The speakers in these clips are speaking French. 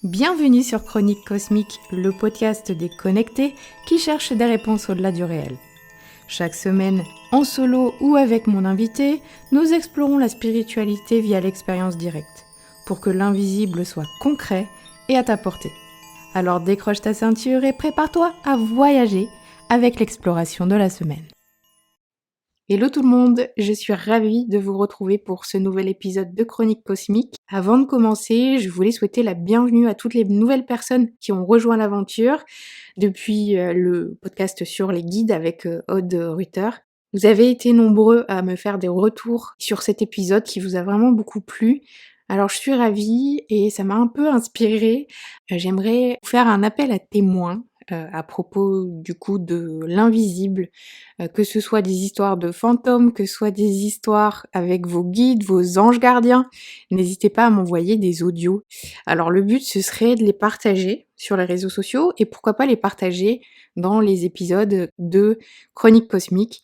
Bienvenue sur Chronique Cosmique, le podcast des connectés qui cherchent des réponses au-delà du réel. Chaque semaine, en solo ou avec mon invité, nous explorons la spiritualité via l'expérience directe, pour que l'invisible soit concret et à ta portée. Alors décroche ta ceinture et prépare-toi à voyager avec l'exploration de la semaine. Hello tout le monde, je suis ravie de vous retrouver pour ce nouvel épisode de Chronique Cosmique. Avant de commencer, je voulais souhaiter la bienvenue à toutes les nouvelles personnes qui ont rejoint l'aventure depuis le podcast sur les guides avec Aude Ruther. Vous avez été nombreux à me faire des retours sur cet épisode qui vous a vraiment beaucoup plu. Alors je suis ravie et ça m'a un peu inspirée. J'aimerais vous faire un appel à témoins à propos du coup de l'invisible, que ce soit des histoires de fantômes, que ce soit des histoires avec vos guides, vos anges gardiens. N'hésitez pas à m'envoyer des audios. Alors le but, ce serait de les partager sur les réseaux sociaux et pourquoi pas les partager dans les épisodes de Chronique Cosmique.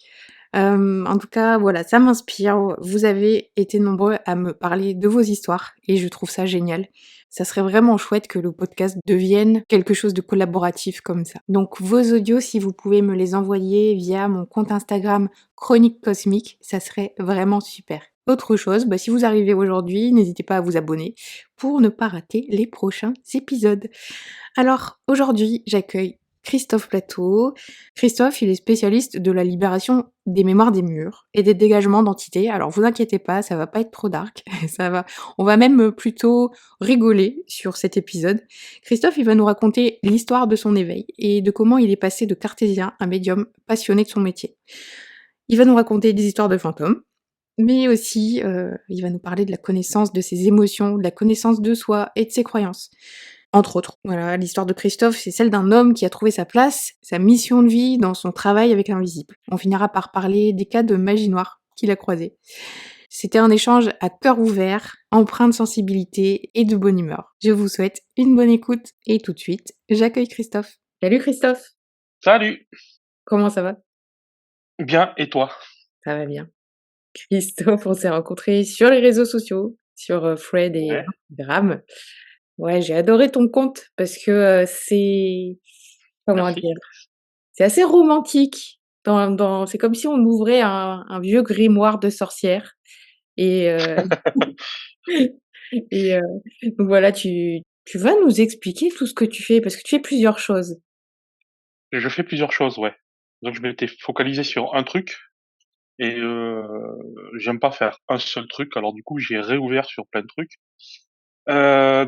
En tout cas, voilà, ça m'inspire. Vous avez été nombreux à me parler de vos histoires et je trouve ça génial. Ça serait vraiment chouette que le podcast devienne quelque chose de collaboratif comme ça. Donc vos audios, si vous pouvez me les envoyer via mon compte Instagram Chronique Cosmique, ça serait vraiment super. Autre chose, si vous arrivez aujourd'hui, n'hésitez pas à vous abonner pour ne pas rater les prochains épisodes. Alors aujourd'hui, j'accueille Christophe Plateau. Christophe, il est spécialiste de la libération des mémoires des murs et des dégagements d'entités. Alors vous inquiétez pas, ça va pas être trop dark, on va même plutôt rigoler sur cet épisode. Christophe, il va nous raconter l'histoire de son éveil et de comment il est passé de cartésien à médium passionné de son métier. Il va nous raconter des histoires de fantômes, mais aussi il va nous parler de la connaissance de ses émotions, de la connaissance de soi et de ses croyances. Entre autres. Voilà, l'histoire de Christophe, c'est celle d'un homme qui a trouvé sa place, sa mission de vie dans son travail avec l'invisible. On finira par parler des cas de magie noire qu'il a croisés. C'était un échange à cœur ouvert, empreint de sensibilité et de bonne humeur. Je vous souhaite une bonne écoute et tout de suite, j'accueille Christophe. Salut Christophe. Salut. Comment ça va? Bien, et toi? Ça va bien. Christophe, on s'est rencontrés sur les réseaux sociaux, sur Fred et Ouais. Instagram. Ouais, j'ai adoré ton compte parce que c'est comment Merci. dire? C'est assez romantique. C'est comme si on ouvrait un vieux grimoire de sorcière et et donc voilà, tu vas nous expliquer tout ce que tu fais parce que tu fais plusieurs choses. Je fais plusieurs choses, ouais. Donc je m'étais focalisé sur un truc et j'aime pas faire un seul truc, alors du coup, j'ai réouvert sur plein de trucs. Je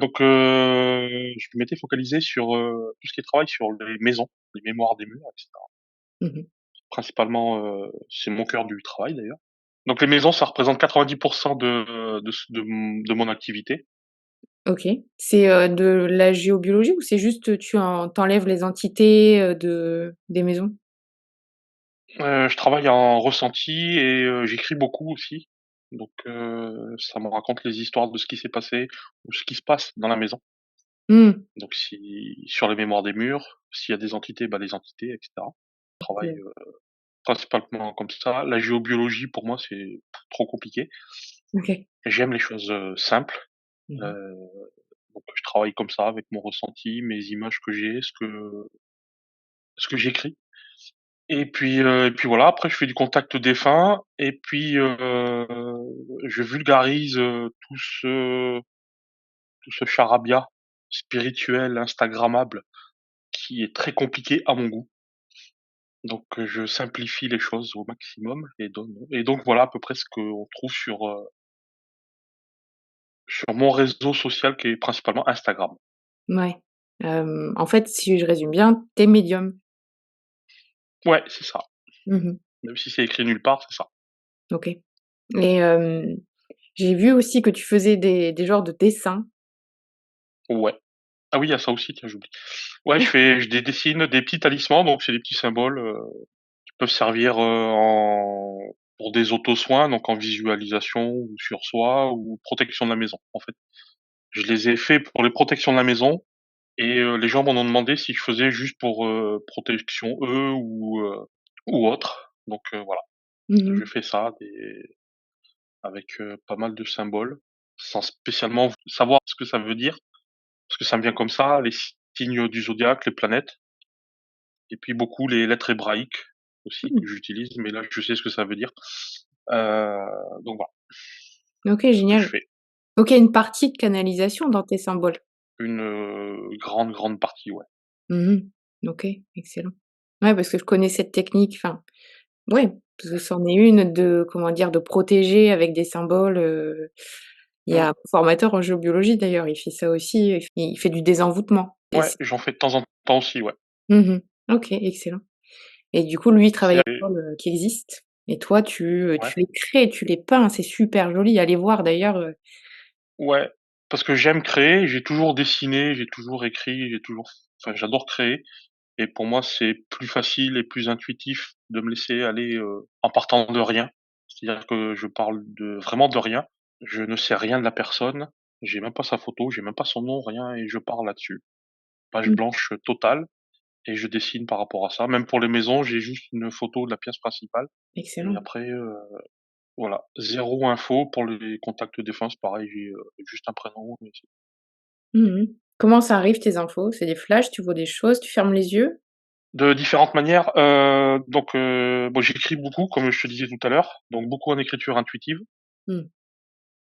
m'étais focalisé sur, tout ce qui est travail sur les maisons, les mémoires des murs et cetera. Mmh. Principalement, c'est mon cœur du travail d'ailleurs. Donc les maisons, ça représente 90 de mon activité. OK. C'est de la géobiologie ou c'est juste t'enlèves les entités des maisons? Je travaille en ressenti et j'écris beaucoup aussi. Donc ça me raconte les histoires de ce qui s'est passé ou ce qui se passe dans la maison. Mmh. Donc si sur les mémoires des murs, s'il y a des entités, les entités et cetera. Je travaille, principalement comme ça. La géobiologie pour moi c'est trop compliqué. OK. J'aime les choses, simples, Mmh. heu, donc je travaille comme ça avec mon ressenti, mes images que j'ai, ce que j'écris. Et puis voilà, après je fais du contact défunt et puis, je vulgarise, tout ce charabia spirituel, instagrammable qui est très compliqué à mon goût. Donc, je simplifie les choses au maximum et donc voilà à peu près ce qu'on trouve sur mon réseau social qui est principalement Instagram. Ouais. En fait, si je résume bien, tu es médium? Ouais, c'est ça. Mmh. Même si c'est écrit nulle part, c'est ça. OK. Et j'ai vu aussi que tu faisais des genres de dessins. Ouais. Ah oui, il y a ça aussi, tiens, j'oublie. Ouais, je dessine des petits talismans, donc c'est des petits symboles, qui peuvent servir, en pour des auto-soins, donc en visualisation ou sur soi ou protection de la maison, en fait. Je les ai faits pour les protections de la maison et les gens m'en ont demandé si je faisais juste pour, protection eux ou autre. Donc voilà, je Mmh. fais ça avec, pas mal de symboles, sans spécialement savoir ce que ça veut dire. parce que ça me vient comme ça, les signes du zodiaque, les planètes, et puis beaucoup les lettres hébraïques aussi Mmh. que j'utilise, mais là je sais ce que ça veut dire. Euh, donc voilà, OK, ce que je génial. fais. Donc il y a une partie de canalisation dans tes symboles? Une grande partie, ouais. Mmh. OK, excellent. Ouais, parce que je connais cette technique, enfin, ouais, parce que c'en est une de, comment dire, de protéger avec des symboles, il y Mm. a un formateur en géobiologie d'ailleurs, il fait ça aussi, il fait du désenvoûtement et Ouais, c'est j'en fais de temps en temps aussi, ouais. mmh. OK, excellent et du coup, lui, il travaille C'est avec des symboles, qui existent et toi, ouais, tu les crées, tu les peins, c'est super joli. Allez voir d'ailleurs, ouais, parce que j'aime créer, j'ai toujours dessiné, j'ai toujours écrit, enfin, j'adore créer. Et pour moi, c'est plus facile et plus intuitif de me laisser aller en partant de rien. C'est-à-dire que je parle de vraiment de rien. Je ne sais rien de la personne. J'ai même pas sa photo, j'ai même pas son nom, rien, et je pars là-dessus. Page mmh, blanche totale, et je dessine par rapport à ça. Même pour les maisons, j'ai juste une photo de la pièce principale. Et excellent. après, voilà, zéro info pour les contacts défunts, c'est pareil, j'ai juste un prénom. Mmh. Comment ça arrive tes infos? C'est des flashs, tu vois des choses, tu fermes les yeux? De différentes manières. Donc, bon, j'écris beaucoup, comme je te disais tout à l'heure, donc beaucoup en écriture intuitive. Mmh.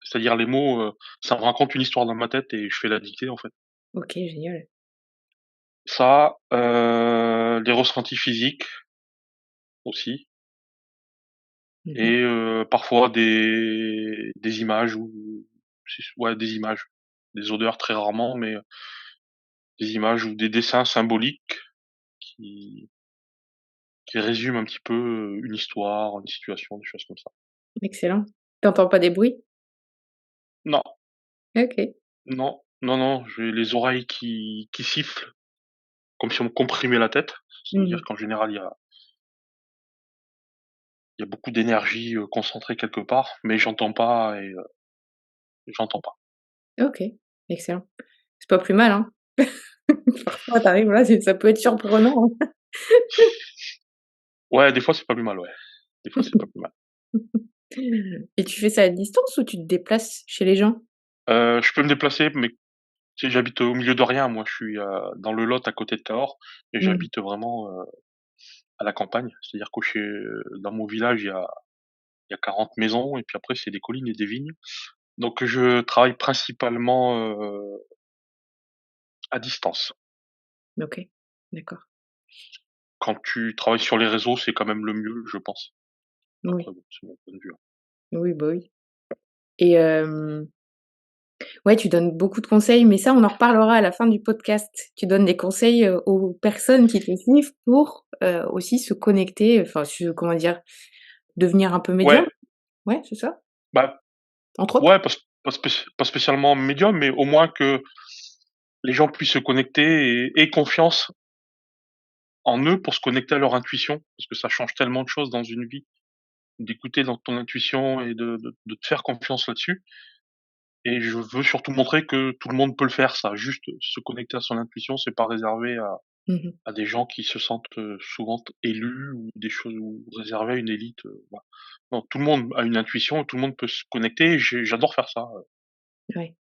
C'est-à-dire les mots, ça me raconte une histoire dans ma tête et je fais la dictée, en fait. OK, génial. Ça, les ressentis physiques aussi, Mmh. et parfois des images ou ouais, des images. Des odeurs très rarement, mais des images ou des dessins symboliques qui qui résument un petit peu, une histoire, une situation, des choses comme ça. Excellent. Tu entends pas des bruits? Non, OK. non, non, non, j'ai les oreilles qui sifflent, comme si on me comprimait la tête. Ça veut dire Mmh. qu'en général, il y a beaucoup d'énergie, concentrée quelque part, mais j'entends pas, et j'entends pas. OK, excellent. C'est pas plus mal, hein? Parfois tu arrives là, ça peut être surprenant, hein. Ouais, des fois, c'est pas plus mal, ouais. Des fois, c'est pas plus mal. Et tu fais ça à distance ou tu te déplaces chez les gens? Je peux me déplacer, mais tu sais, j'habite au milieu de rien, moi. Je suis, dans le Lot, à côté de Cahors, et Mmh. j'habite vraiment, à la campagne. C'est-à-dire que dans mon village, il y a 40 maisons, et puis après, c'est des collines et des vignes. Donc je travaille principalement, à distance. OK, d'accord. Quand tu travailles sur les réseaux, c'est quand même le mieux, je pense. Après Oui, bon, c'est mon point de vue, hein. oui, bah, oui et ouais, tu donnes beaucoup de conseils, mais ça, on en reparlera à la fin du podcast. Tu donnes des conseils, aux personnes qui te suivent pour, aussi se connecter, enfin, comment dire? Devenir un peu médium? Ouais, Ouais, c'est ça? bah, Entre autres? ouais, pas spécialement médium, mais au moins que les gens puissent se connecter et aient confiance en eux pour se connecter à leur intuition, parce que ça change tellement de choses dans une vie, d'écouter dans ton intuition et de te faire confiance là-dessus. Et je veux surtout montrer que tout le monde peut le faire, ça. Juste se connecter à son intuition, c'est pas réservé Mmh. à des gens qui se sentent, souvent élus, ou des choses, ou réservé à une élite, voilà. Non, tout le monde a une intuition, tout le monde peut se connecter, et j'adore faire ça. Ouais.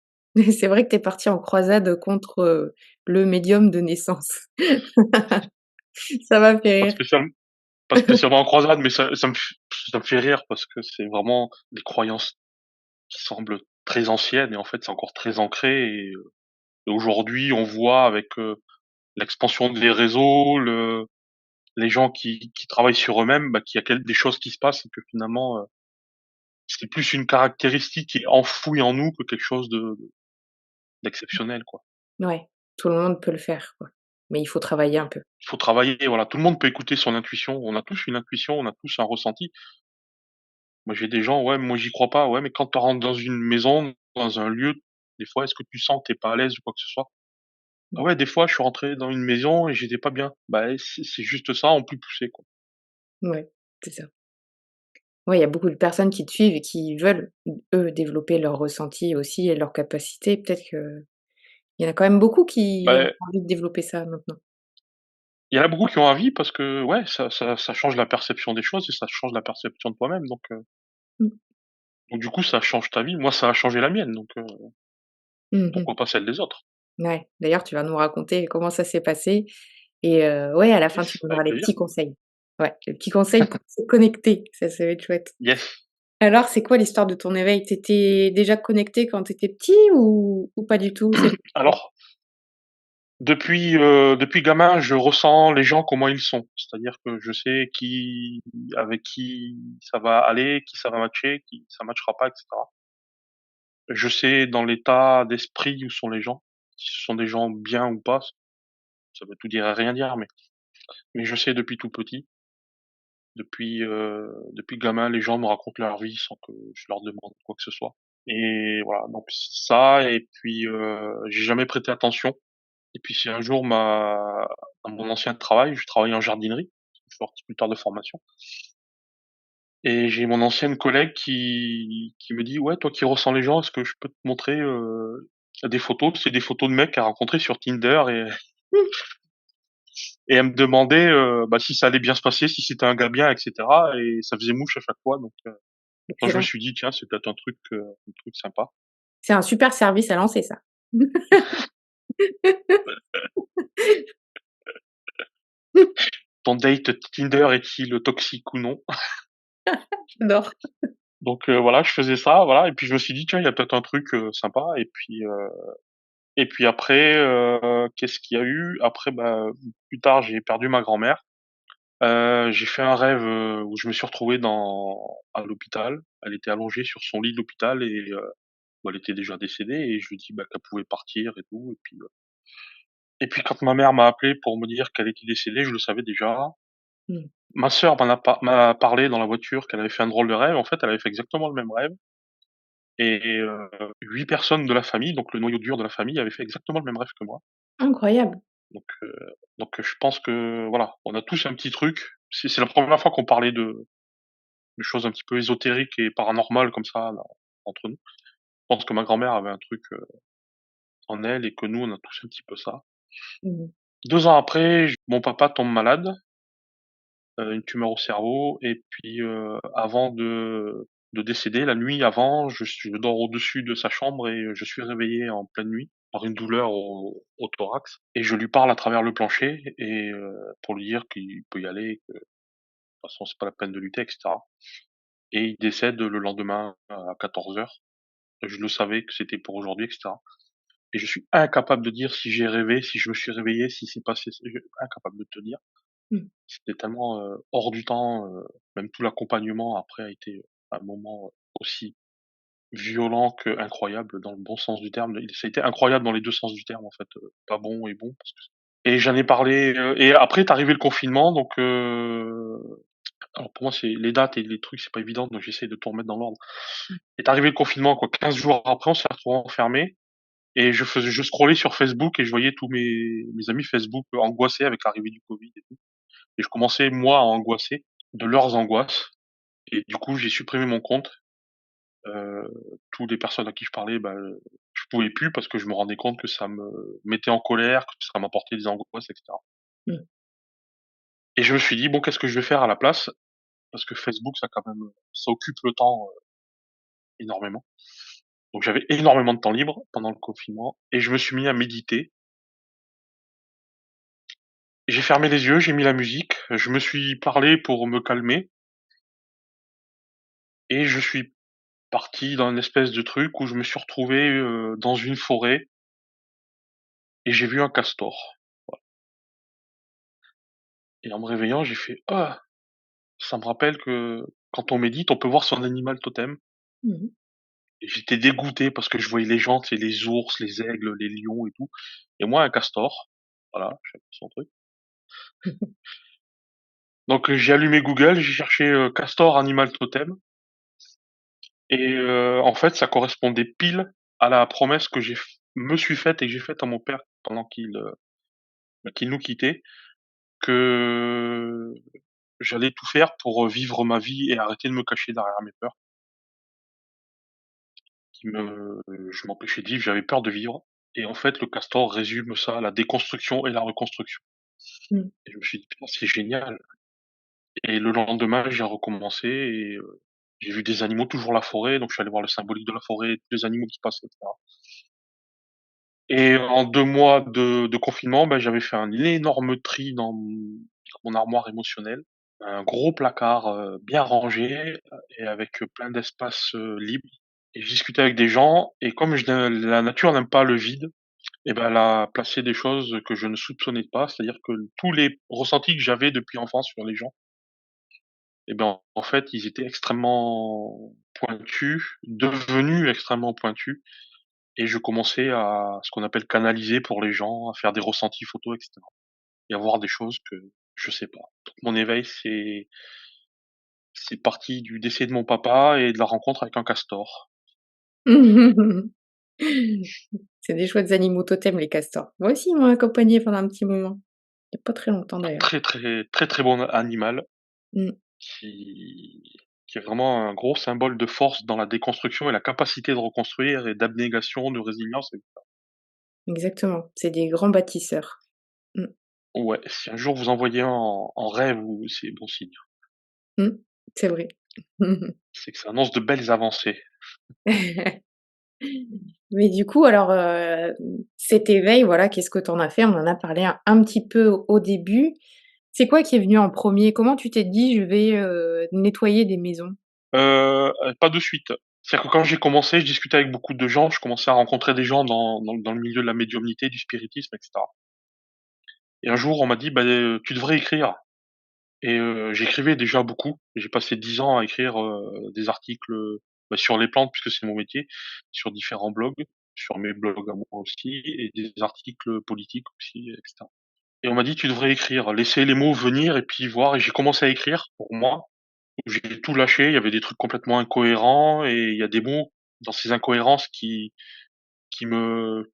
C'est vrai que tu es parti en croisade contre, le médium de naissance. Ça m'a fait Pas rire. spécialement pas spécialement en croisade, mais ça me fait rire parce que c'est vraiment des croyances qui semblent très anciennes, et en fait, c'est encore très ancré, et aujourd'hui, on voit avec, l'expansion des réseaux, les gens qui travaillent sur eux-mêmes, bah, qu'il y a des choses qui se passent, et que finalement, c'est plus une caractéristique qui est enfouie en nous que quelque chose d'exceptionnel, quoi. Ouais, tout le monde peut le faire, quoi. Mais il faut travailler un peu. Il faut travailler, voilà, tout le monde peut écouter son intuition. On a tous une intuition, on a tous un ressenti. Moi, j'ai des gens: «Ouais, moi, j'y crois pas». Ouais, mais quand tu rentres dans une maison, dans un lieu, des fois, est-ce que tu sens que tu pas à l'aise ou quoi que ce soit? Mmh. Ah ouais, des fois, je suis rentré dans une maison et j'étais pas bien. Bah, c'est juste ça en plus poussé, quoi. Ouais, c'est ça. Ouais, il y a beaucoup de personnes qui te suivent et qui veulent, eux, développer leur ressenti aussi et leurs capacités. Peut-être qu'il y en a quand même beaucoup qui ont Bah, envie de développer ça maintenant. il y en a beaucoup qui ont envie parce que, ouais, ça change la perception des choses, et ça change la perception de toi-même, Mmh. donc du coup, ça change ta vie. Moi, ça a changé la mienne, donc Mmh mh. pourquoi pas celle des autres? Ouais, d'ailleurs, tu vas nous raconter comment ça s'est passé et ouais, à la fin, tu Yes, donneras avec les plaisir. petits conseils. Ouais, les petits conseils pour se connecter, ça va être chouette. Yes. Alors, c'est quoi l'histoire de ton éveil? Tu étais déjà connecté quand tu étais petit ou pas du tout? C'est Alors, depuis gamin, je ressens les gens comment ils sont. C'est-à-dire que je sais qui avec qui ça va aller, qui ça va matcher, qui ça matchera pas, et cetera. Je sais dans l'état d'esprit où sont les gens, si ce sont des gens bien ou pas, ça veut tout dire et rien dire, mais je sais depuis tout petit, depuis gamin, les gens me racontent leur vie sans que je leur demande quoi que ce soit. Et voilà, donc ça et puis, j'ai jamais prêté attention. Et puis si un jour dans mon ancien travail, je travaillais en jardinerie, je suis horticulteur de formation, et j'ai mon ancienne collègue qui me dit: «Ouais, toi qui ressens les gens, est-ce que je peux te montrer, des photos?» C'est des photos de mecs qu'elle a rencontrés sur Tinder et elle me demandait, bah, si ça allait bien se passer, si c'était un gars bien et cetera, et ça faisait mouche à chaque fois, donc je me excellent. suis dit: «Tiens, c'est peut-être un truc sympa». C'est un super service à lancer ça. Ton date Tinder est-il toxique ou non? J'adore. Donc voilà, je faisais ça, voilà, et puis je me suis dit: «Tiens, il y a peut-être un truc, sympa», et puis après, qu'est-ce qu'il y a eu? Après, bah, plus tard, j'ai perdu ma grand-mère. J'ai fait un rêve, où je me suis retrouvé à l'hôpital. Elle était allongée sur son lit d'hôpital et bah, elle était déjà décédée, et je lui ai dit, bah, qu'elle pouvait partir et tout, et puis quand ma mère m'a appelé pour me dire qu'elle était décédée, je le savais déjà. Mmh. Ma sœur m'a parlé dans la voiture qu'elle avait fait un drôle de rêve. En fait, elle avait fait exactement le même rêve, et 8 personnes de la famille, donc le noyau dur de la famille, avaient fait exactement le même rêve que moi. Incroyable. Donc heu je pense que, voilà, on a tous un petit truc. C'est la première fois qu'on parlait de choses un petit peu ésotériques et paranormales comme ça, là, entre nous. Je pense que ma grand-mère avait un truc, en elle, et que nous, on a tous un petit peu ça. Mmh. 2 ans après, j mon papa tombe malade, une tumeur au cerveau, et puis, avant de décéder, la nuit avant, je dors au-dessus de sa chambre et je suis réveillé en pleine nuit par une douleur au thorax, et je lui parle à travers le plancher, et pour lui dire qu'il peut y aller, que de toute façon c'est pas la peine de lutter, et cetera, et il décède le lendemain à 14 heures. Je le savais que c'était pour aujourd'hui, et cetera, et je suis incapable de dire si j'ai rêvé, si je me suis réveillé, si c'est passé, je incapable de te dire. Mmh. C'était tellement, hors du temps, même tout l'accompagnement après a été un moment, aussi violent qu'incroyable dans le bon sens du terme. Ça a été incroyable dans les 2 sens du terme, en fait, pas bon et bon, parce que, et j'en ai parlé, et après est arrivé le confinement, donc alors pour moi c'est les dates et les trucs, c'est pas évident, donc j'essaie de tout remettre dans l'ordre. Est arrivé le confinement, quoi, 15 jours après, on s'est retrouvés enfermés, et je scrollais sur Facebook et je voyais tous mes amis Facebook angoissés avec l'arrivée du covid et tout, et je commençais moi à angoisser de leurs angoisses, et du coup j'ai supprimé mon compte. Heu, Toutes les personnes à qui je parlais, bah, je pouvais plus parce que je me rendais compte que ça me mettait en colère, que ça m'apportait des angoisses, et cetera, Mmh. et je me suis dit: «Bon, qu'est-ce que je vais faire à la place?» Parce que Facebook, ça quand même, ça occupe le temps, énormément. Donc j'avais énormément de temps libre pendant le confinement et je me suis mis à méditer. J'ai fermé les yeux, j'ai mis la musique, je me suis parlé pour me calmer, et je suis parti dans une espèce de truc où je me suis retrouvé, dans une forêt, et j'ai vu un castor, et en me réveillant, j'ai fait: «Ah!» Ça me rappelle que quand on médite, on peut voir son animal totem, Mmh. et j'étais dégoûté parce que je voyais les gens, tu sais, les ours, les aigles, les lions et tout, et moi un castor. Voilà, chacun son truc. Donc j'ai allumé Google, j'ai cherché, castor animal totem, et en fait, ça correspondait pile à la promesse que me suis faite et que j'ai faite à mon père pendant qu'il nous quittait, que j'allais tout faire pour, vivre ma vie et arrêter de me cacher derrière mes peurs qui me je m'empêchais de vivre, j'avais peur de vivre, et en fait, le castor résume ça, la déconstruction et la reconstruction, Mmh. et je me suis dit: «Putain, c'est génial», et le lendemain, j'ai recommencé, et j'ai vu des animaux, toujours la forêt, donc je suis allé voir le symbolique de la forêt, tous les animaux qui passaient, et cetera, Et en 2 mois de confinement, bah, j'avais fait un énorme tri dans mon armoire émotionnelle. Un gros placard, bien rangé, et avec, plein d'espace, libre, et je discutais avec des gens, et comme je n'ai la nature n'aime pas le vide, et ben, elle a placé des choses que je ne soupçonnais pas. C'est-à-dire que tous les ressentis que j'avais depuis l'enfance sur les gens, et ben, en fait, ils étaient extrêmement pointus, devenus extrêmement pointus, et je commençais à ce qu'on appelle canaliser pour les gens, à faire des ressentis photos, et cetera, et à voir des choses que je sais pas. Donc mon éveil, c'est parti du décès de mon papa et de la rencontre avec un castor. C'est des chouettes animaux totems, les castors. Moi aussi, ils m'ont accompagnée pendant un petit moment. Il y a pas très longtemps Un d'ailleurs. très, très, très, très bon animal Mmh. qui qui est vraiment un gros symbole de force dans la déconstruction et la capacité de reconstruire et d'abnégation, de résilience, et Exactement, c'est des grands bâtisseurs. Mmh. ouais, si un jour vous en voyez un en rêve, ou c'est bon signe. Mmh. C'est vrai. C'est que ça annonce de belles avancées. Mais du coup, alors, cet éveil, voilà, qu'est-ce que tu en as fait? On en a parlé un petit peu au début. C'est quoi qui est venu en premier? Comment tu t'es dit: «Je vais, nettoyer des maisons»? Pas de suite. C'est-à-dire que quand j'ai commencé, je discutais avec beaucoup de gens, je commençais à rencontrer des gens dans le milieu de la médiumnité, du spiritisme, et cetera, et un jour, on m'a dit: «Bah, tu devrais écrire». Et j'écrivais déjà beaucoup. J'ai passé 10 ans à écrire, des articles, bah, sur les plantes puisque c'est mon métier, sur différents blogs, sur mes blogs à moi aussi, et des articles politiques aussi, et cetera, et on m'a dit: «Tu devrais écrire, laisser les mots venir et puis voir», et j'ai commencé à écrire pour moi. J'ai tout lâché, il y avait des trucs complètement incohérents, et il y a des mots dans ces incohérences qui me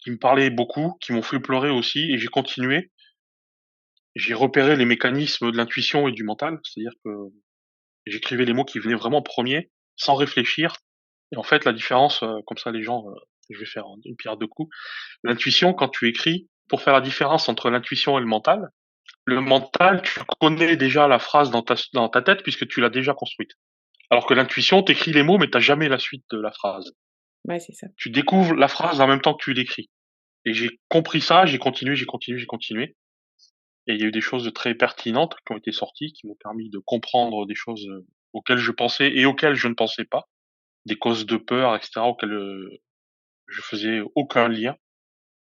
qui me parlaient beaucoup, qui m'ont fait pleurer aussi, et j'ai continué. J'ai repéré les mécanismes de l'intuition et du mental, c'est-à-dire que j'écrivais les mots qui venaient vraiment premiers, sans réfléchir, et en fait, la différence, comme ça les gens, je vais faire une pierre deux coups. L'intuition, quand tu écris, pour faire la différence entre l'intuition et le mental, tu connais déjà la phrase dans ta tête puisque tu l'as déjà construite. Alors que l'intuition, tu écris les mots, mais tu as jamais la suite de la phrase. Ouais, c'est ça. Tu découvres la phrase en même temps que tu l'écris, et j'ai compris ça, j'ai continué, j'ai continué, j'ai continué, et il y a eu des choses très pertinentes qui ont été sorties, qui m'ont permis de comprendre des choses, auxquelles je pensais et auxquelles je ne pensais pas. Des causes de peur, et cetera, auxquelles, je faisais aucun lien,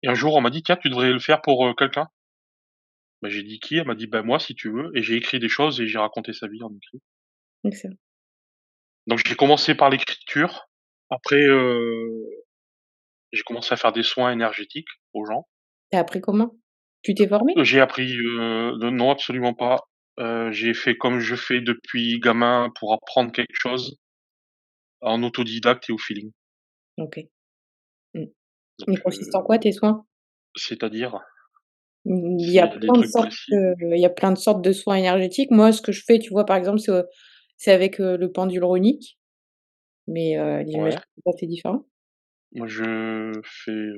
et un jour, on m'a dit: «Tiens, tu devrais le faire pour, quelqu'un». Bah, j'ai dit: «Qui?» Elle m'a dit: «Bah, moi, si tu veux», et j'ai écrit des choses et j'ai raconté sa vie en écrit. Excellent. Donc j'ai commencé par l'écriture. Après, j'ai commencé à faire des soins énergétiques aux gens. Tu as appris comment? Tu t'es formé? J'ai appris, non, absolument pas. J'ai fait comme je fais depuis gamin pour apprendre quelque chose, en autodidacte et au feeling. OK. Mmh. Donc, Ils consistent en quoi tes soins? c'est-à-dire? Mmh, il y S'il a y a des plein de trucs sortes, précis? il y a plein de sortes de soins énergétiques. Moi, ce que je fais, tu vois, par exemple, c'est avec, le pendule runique, mais j'imagine Ouais. que toi, c'est différent? Moi, je fais,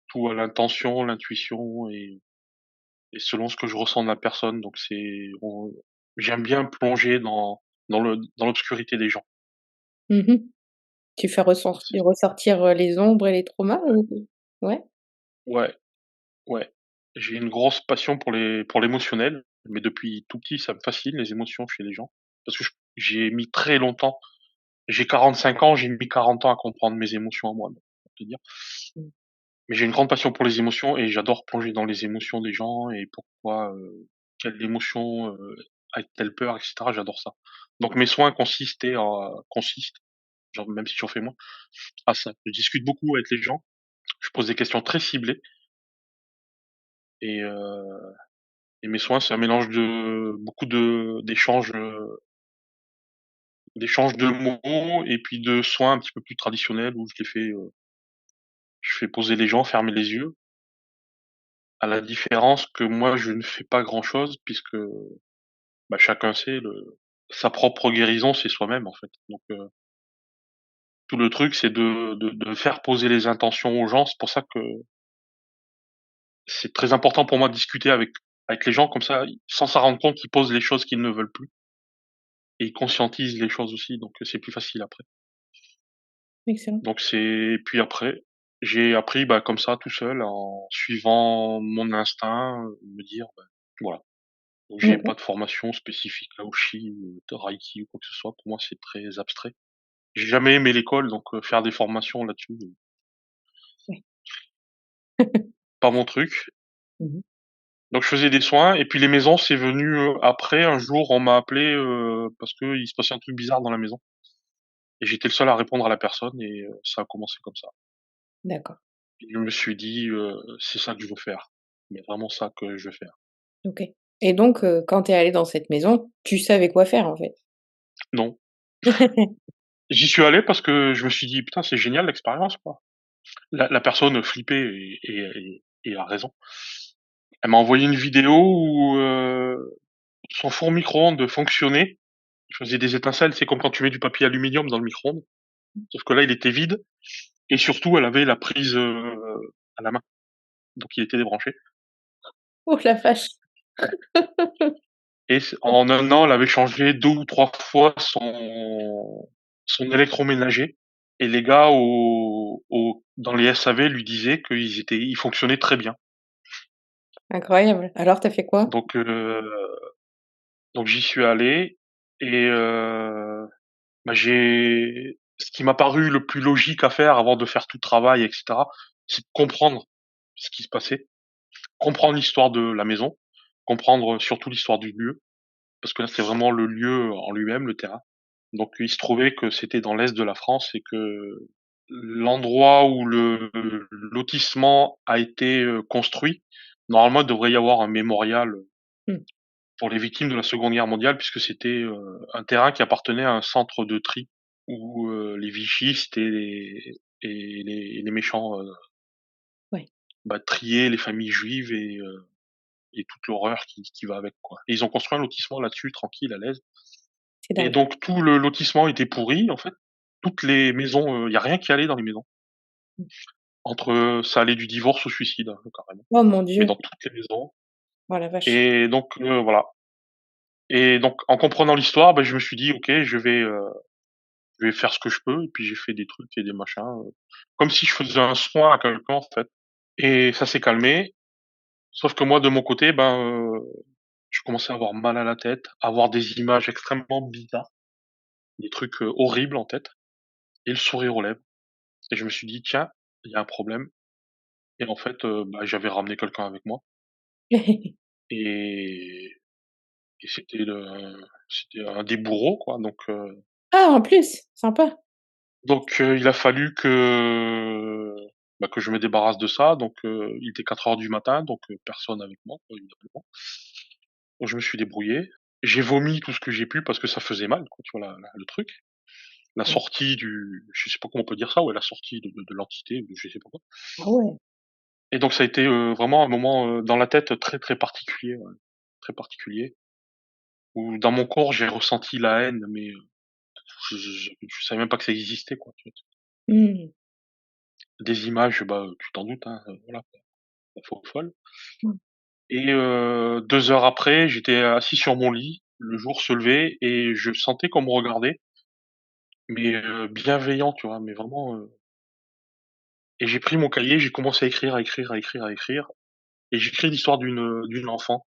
tout à l'intention, l'intuition, et selon ce que je ressens de la personne, donc j'aime bien plonger dans l'obscurité des gens. Mmh. Tu fais C'est ressortir, les ombres et les traumas ouais, ou ouais? ouais, ouais. J'ai une grosse passion pour l'émotionnel, mais depuis tout petit, ça me fascine les émotions chez les gens. Parce que j'ai mis très longtemps, j'ai 45 ans, j'ai mis 40 ans à comprendre mes émotions à moi, donc pour te dire. Mmh. Mais j'ai une grande passion pour les émotions, et j'adore plonger dans les émotions des gens, et pourquoi, quelle émotion, a-t-elle peur, et cetera, j'adore ça. Donc mes soins consistent, genre même si j'en fais moins, à ça. Je discute beaucoup avec les gens, je pose des questions très ciblées, et mes soins, c'est un mélange de beaucoup d'échanges de mots, et puis de soins un petit peu plus traditionnels où je fais poser les gens, fermer les yeux, à la différence que moi je ne fais pas grand chose puisque, bah, chacun sait, sa propre guérison, c'est soi-même, en fait. Donc, tout le truc, c'est de faire poser les intentions aux gens. C'est pour ça que c'est très important pour moi de discuter avec les gens, comme ça, sans s'en rendre compte, ils posent les choses qu'ils ne veulent plus, et ils conscientisent les choses aussi, donc c'est plus facile après. Excellent. Donc c'est puis après, j'ai appris, bah, comme ça, tout seul, en suivant mon instinct, me dire, bah, voilà. Donc j'ai Mmh mh. pas de formation spécifique Laoshi ou de Reiki ou quoi que ce soit. Pour moi, c'est très abstrait. J'ai jamais aimé l'école, donc faire des formations là-dessus, Ouais. pas mon truc. Mmh mh. Donc je faisais des soins et puis les maisons, c'est venu, après. Un jour, on m'a appelé, parce qu'il se passait un truc bizarre dans la maison et j'étais le seul à répondre à la personne et ça a commencé comme ça. D'accord. Et je me suis dit, «C'est ça que je veux faire, mais vraiment ça que je veux faire». OK. Et donc, quand tu es allé dans cette maison, tu savais quoi faire, en fait? Non, j'y suis allé parce que je me suis dit: «Putain, c'est génial l'expérience, quoi». La personne flippait et a raison. Elle m'a envoyé une vidéo où, son four micro-ondes fonctionnait. Il faisait des étincelles, c'est comme quand tu mets du papier aluminium dans le micro-ondes, sauf que là, il était vide et surtout, elle avait la prise, à la main, donc il était débranché Oh la vache! et en 1 an, elle avait changé 2 ou 3 fois son électroménager et les gars dans les SAV lui disaient ils fonctionnaient très bien. Incroyable. Alors tu as fait quoi? Donc j'y suis allé et bah, j'ai ce qui m'a paru le plus logique à faire avant de faire tout le travail et cetera, c'est de comprendre ce qui se passait, comprendre l'histoire de la maison, comprendre surtout l'histoire du lieu, parce que là, c'est vraiment le lieu en lui-même, le terrain. Donc il se trouvait que c'était dans l'est de la France et que l'endroit où le lotissement a été, construit, normalement, il devrait y avoir un mémorial, Mmh. pour les victimes de la Seconde Guerre mondiale puisque c'était, un terrain qui appartenait à un centre de tri où, les vichistes et les méchants, Ouais, bah, triaient les familles juives et toute l'horreur qui va avec, quoi. Et ils ont construit un lotissement là-dessus, tranquille, à l'aise. c'est Et dingue. donc tout le lotissement était pourri, en fait. Toutes les maisons, il y a rien qui allait dans les maisons. Mmh. Ça allait du divorce au suicide, hein, carrément. Oh mon Mais Dieu! dans toutes les maisons Oh la vache! et donc voilà. Et donc en comprenant l'histoire, bah, je me suis dit: «OK, je vais faire ce que je peux» et puis j'ai fait des trucs et des machins, comme si je faisais un soin à quelqu'un, en fait. Et ça s'est calmé, sauf que moi, de mon côté, ben, je commençais à avoir mal à la tête, à avoir des images extrêmement bizarres, des trucs, horribles en tête et le sourire aux lèvres. Et je me suis dit: «Tiens, il y a un problème». Et en fait, bah, j'avais ramené quelqu'un avec moi et et c'était un des bourreaux, quoi. Ah, en plus! Sympa. Il a fallu que je me débarrasse de ça. Il était 4 heures du matin, personne avec moi, quoi, évidemment. Donc je me suis débrouillé. J'ai vomi tout ce que j'ai pu parce que ça faisait mal, quoi, tu vois le truc. La Ouais. sortie je sais pas comment on peut dire ça, ouais, la sortie de l'entité ou de je sais pas quoi. Ah ouais. Et donc ça a été, vraiment un moment, dans la tête très, très particulier, ouais, très particulier, où dans mon corps j'ai ressenti la haine, mais je savais même pas que ça existait, quoi, tu vois? Mmh. Des images, bah, tu t'en doutes, hein, voilà, quoi, folles. Mmh. Et 2 heures après, j'étais assis sur mon lit, le jour se levait et je sentais qu'on me regardait, mais bienveillant, tu vois? Mais vraiment, et j'ai pris mon cahier, j'ai commencé à écrire, à écrire, à écrire, à écrire et j'écris l'histoire d'une enfant,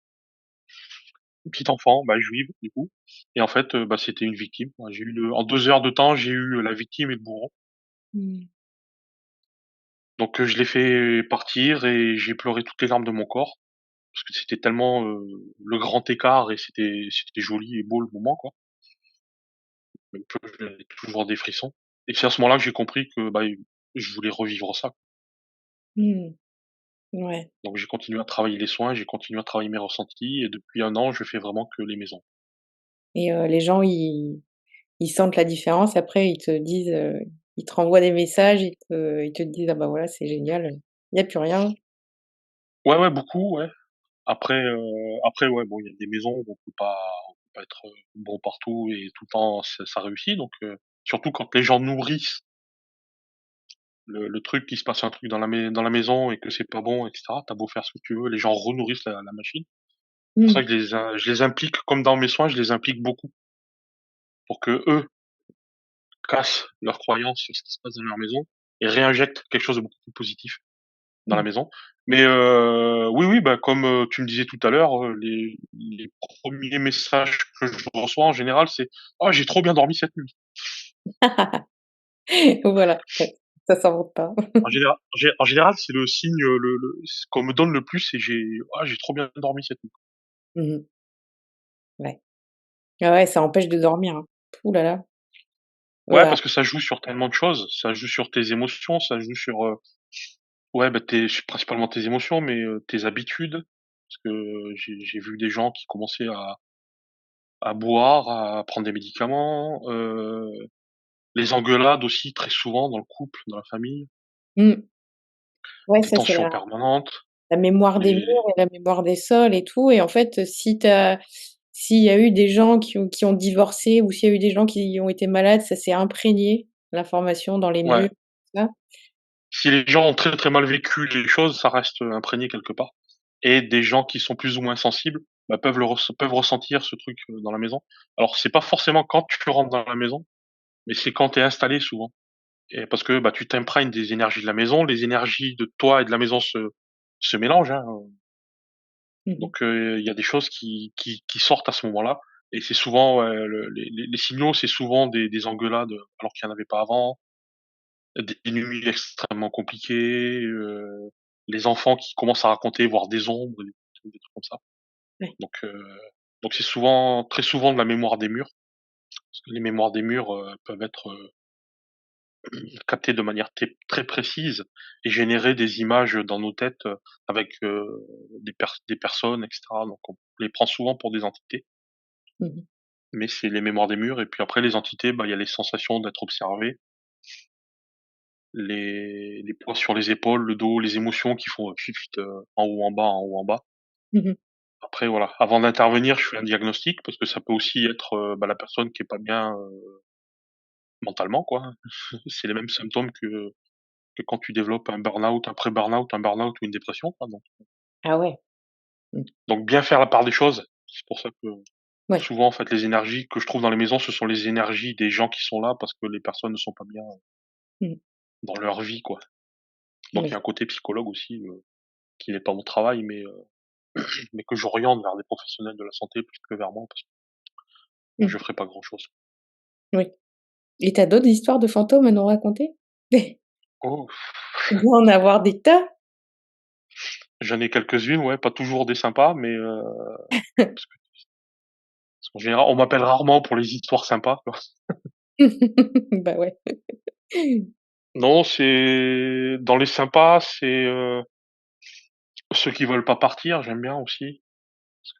une petite enfant, bah, juive, du coup. Et en fait, bah, c'était une victime, quoi. J'ai eu le En 2 heures de temps, j'ai eu la victime et le bourreau. Mmh. Je l'ai fait partir et j'ai pleuré toutes les larmes de mon corps parce que c'était tellement, le grand écart et c'était joli et beau le moment, quoi. Même que j'avais toujours des frissons et c'est à ce moment-là que j'ai compris que, bah, je voulais revivre ça. Mmh. Ouais. Donc j'ai continué à travailler les soins, j'ai continué à travailler mes ressentis et depuis 1 an, je fais vraiment que les maisons. Et les gens, ils sentent la différence après, ils te disent, ils te renvoient des messages, ils te disent: «Ah bah voilà, c'est génial, il y a plus rien». Ouais, ouais, beaucoup, ouais. Après, ouais, bon, il y a des maisons où on peut pas être, bon partout et tout le temps ça réussit. Surtout quand les gens nourrissent le truc, qu'il se passe un truc dans la maison et que c'est pas bon et cetera. Tu beau faire ce que tu veux, les gens renourrissent la machine. C'est pour Mmh. ça que je les implique comme dans mes soins, je les implique beaucoup pour que eux cassent leurs croyances sur ce qui se passe dans leur maison et réinjecte quelque chose de beaucoup plus positif dans la Mmh. maison. Mais oui, oui, bah, comme, tu me disais tout à l'heure, les 1ers messages que je reçois en général, c'est: «Oh, j'ai trop bien dormi cette nuit». Voilà, ouais, ça s'invente pas. En général, c'est le signe, le ce qu'on me donne le plus, c'est j'ai trop bien dormi cette nuit». Mmh mh. Ouais. Ah ouais, ça empêche de dormir, hein. Ouh là là. Ouais, Ouais. parce que ça joue sur tellement de choses. Ça joue sur tes émotions, ça joue sur, ouais, bah, tes principalement tes émotions, mais tes habitudes. Parce que j'ai vu des gens qui commençaient à boire, à prendre des médicaments, les engueulades aussi très souvent dans le couple, dans la famille, Mmh. Ouais, des ça c'est tensions permanentes, la mémoire des les murs et la mémoire des sols et tout et en fait, s'il y a eu des gens qui ont divorcé ou s'il y a eu des gens qui ont été malades, ça s'est imprégné, l'information dans les ouais, murs, tout ça. si les gens ont très, très mal vécu les choses, ça reste, imprégné quelque part et des gens qui sont plus ou moins sensibles, bah, peuvent ressentir ce truc, dans la maison. Alors c'est pas forcément quand tu rentres dans la maison, mais c'est quand tu es installé souvent et parce que, bah, tu t'imprègnes des énergies de la maison, les énergies de toi et de la maison se mélangent, hein, Mmh mh. donc il y a des choses qui sortent à ce moment-là et c'est souvent, ouais, les signaux, c'est souvent des engueulades, alors qu'il y en avait pas avant, des nuits extrêmement compliquées, les enfants qui commencent à raconter, voir des ombres, des trucs comme ça. Ouais. Donc heu, donc c'est souvent très souvent de la mémoire des murs, parce que les mémoires des murs, peuvent être, captées de manière très précise et générer des images dans nos têtes, avec, des personnes et cetera. Donc on les prend souvent pour des entités, Mmh mh. mais c'est les mémoires des murs et puis après les entités, bah, il y a les sensations d'être observé, les poids sur les épaules, le dos, les émotions qui font, en haut, en bas, en haut, en bas. Mmh mh. Après voilà, avant d'intervenir, je fais un diagnostic parce que ça peut aussi être, bah, la personne qui est pas bien, mentalement quoi, hein. C'est les mêmes symptômes que quand tu développes un burn-out, un pré-burn-out, un burn-out ou une dépression quoi, Ah ouais. Mmh. donc bien faire la part des choses. C'est pour ça que Ouais. souvent en fait les énergies que je trouve dans les maisons, ce sont les énergies des gens qui sont là parce que les personnes ne sont pas bien Mmh. dans leur vie quoi. Donc il y Oui. a un côté psychologue aussi, qui n'est pas mon travail mais que j'oriente vers des professionnels de la santé plus que vers moi parce que moi Mmh. je ferai pas grand chose. Oui et tu as d'autres histoires de fantômes à nous raconter? Oh! Tu dois en avoir des tas? J'en ai quelques-unes, ouais, pas toujours des sympas, mais parce qu'en général, on m'appelle rarement pour les histoires sympas, quoi. Bah ouais. Non, c'est dans les sympas, c'est, ceux qui veulent pas partir, j'aime bien aussi, parce que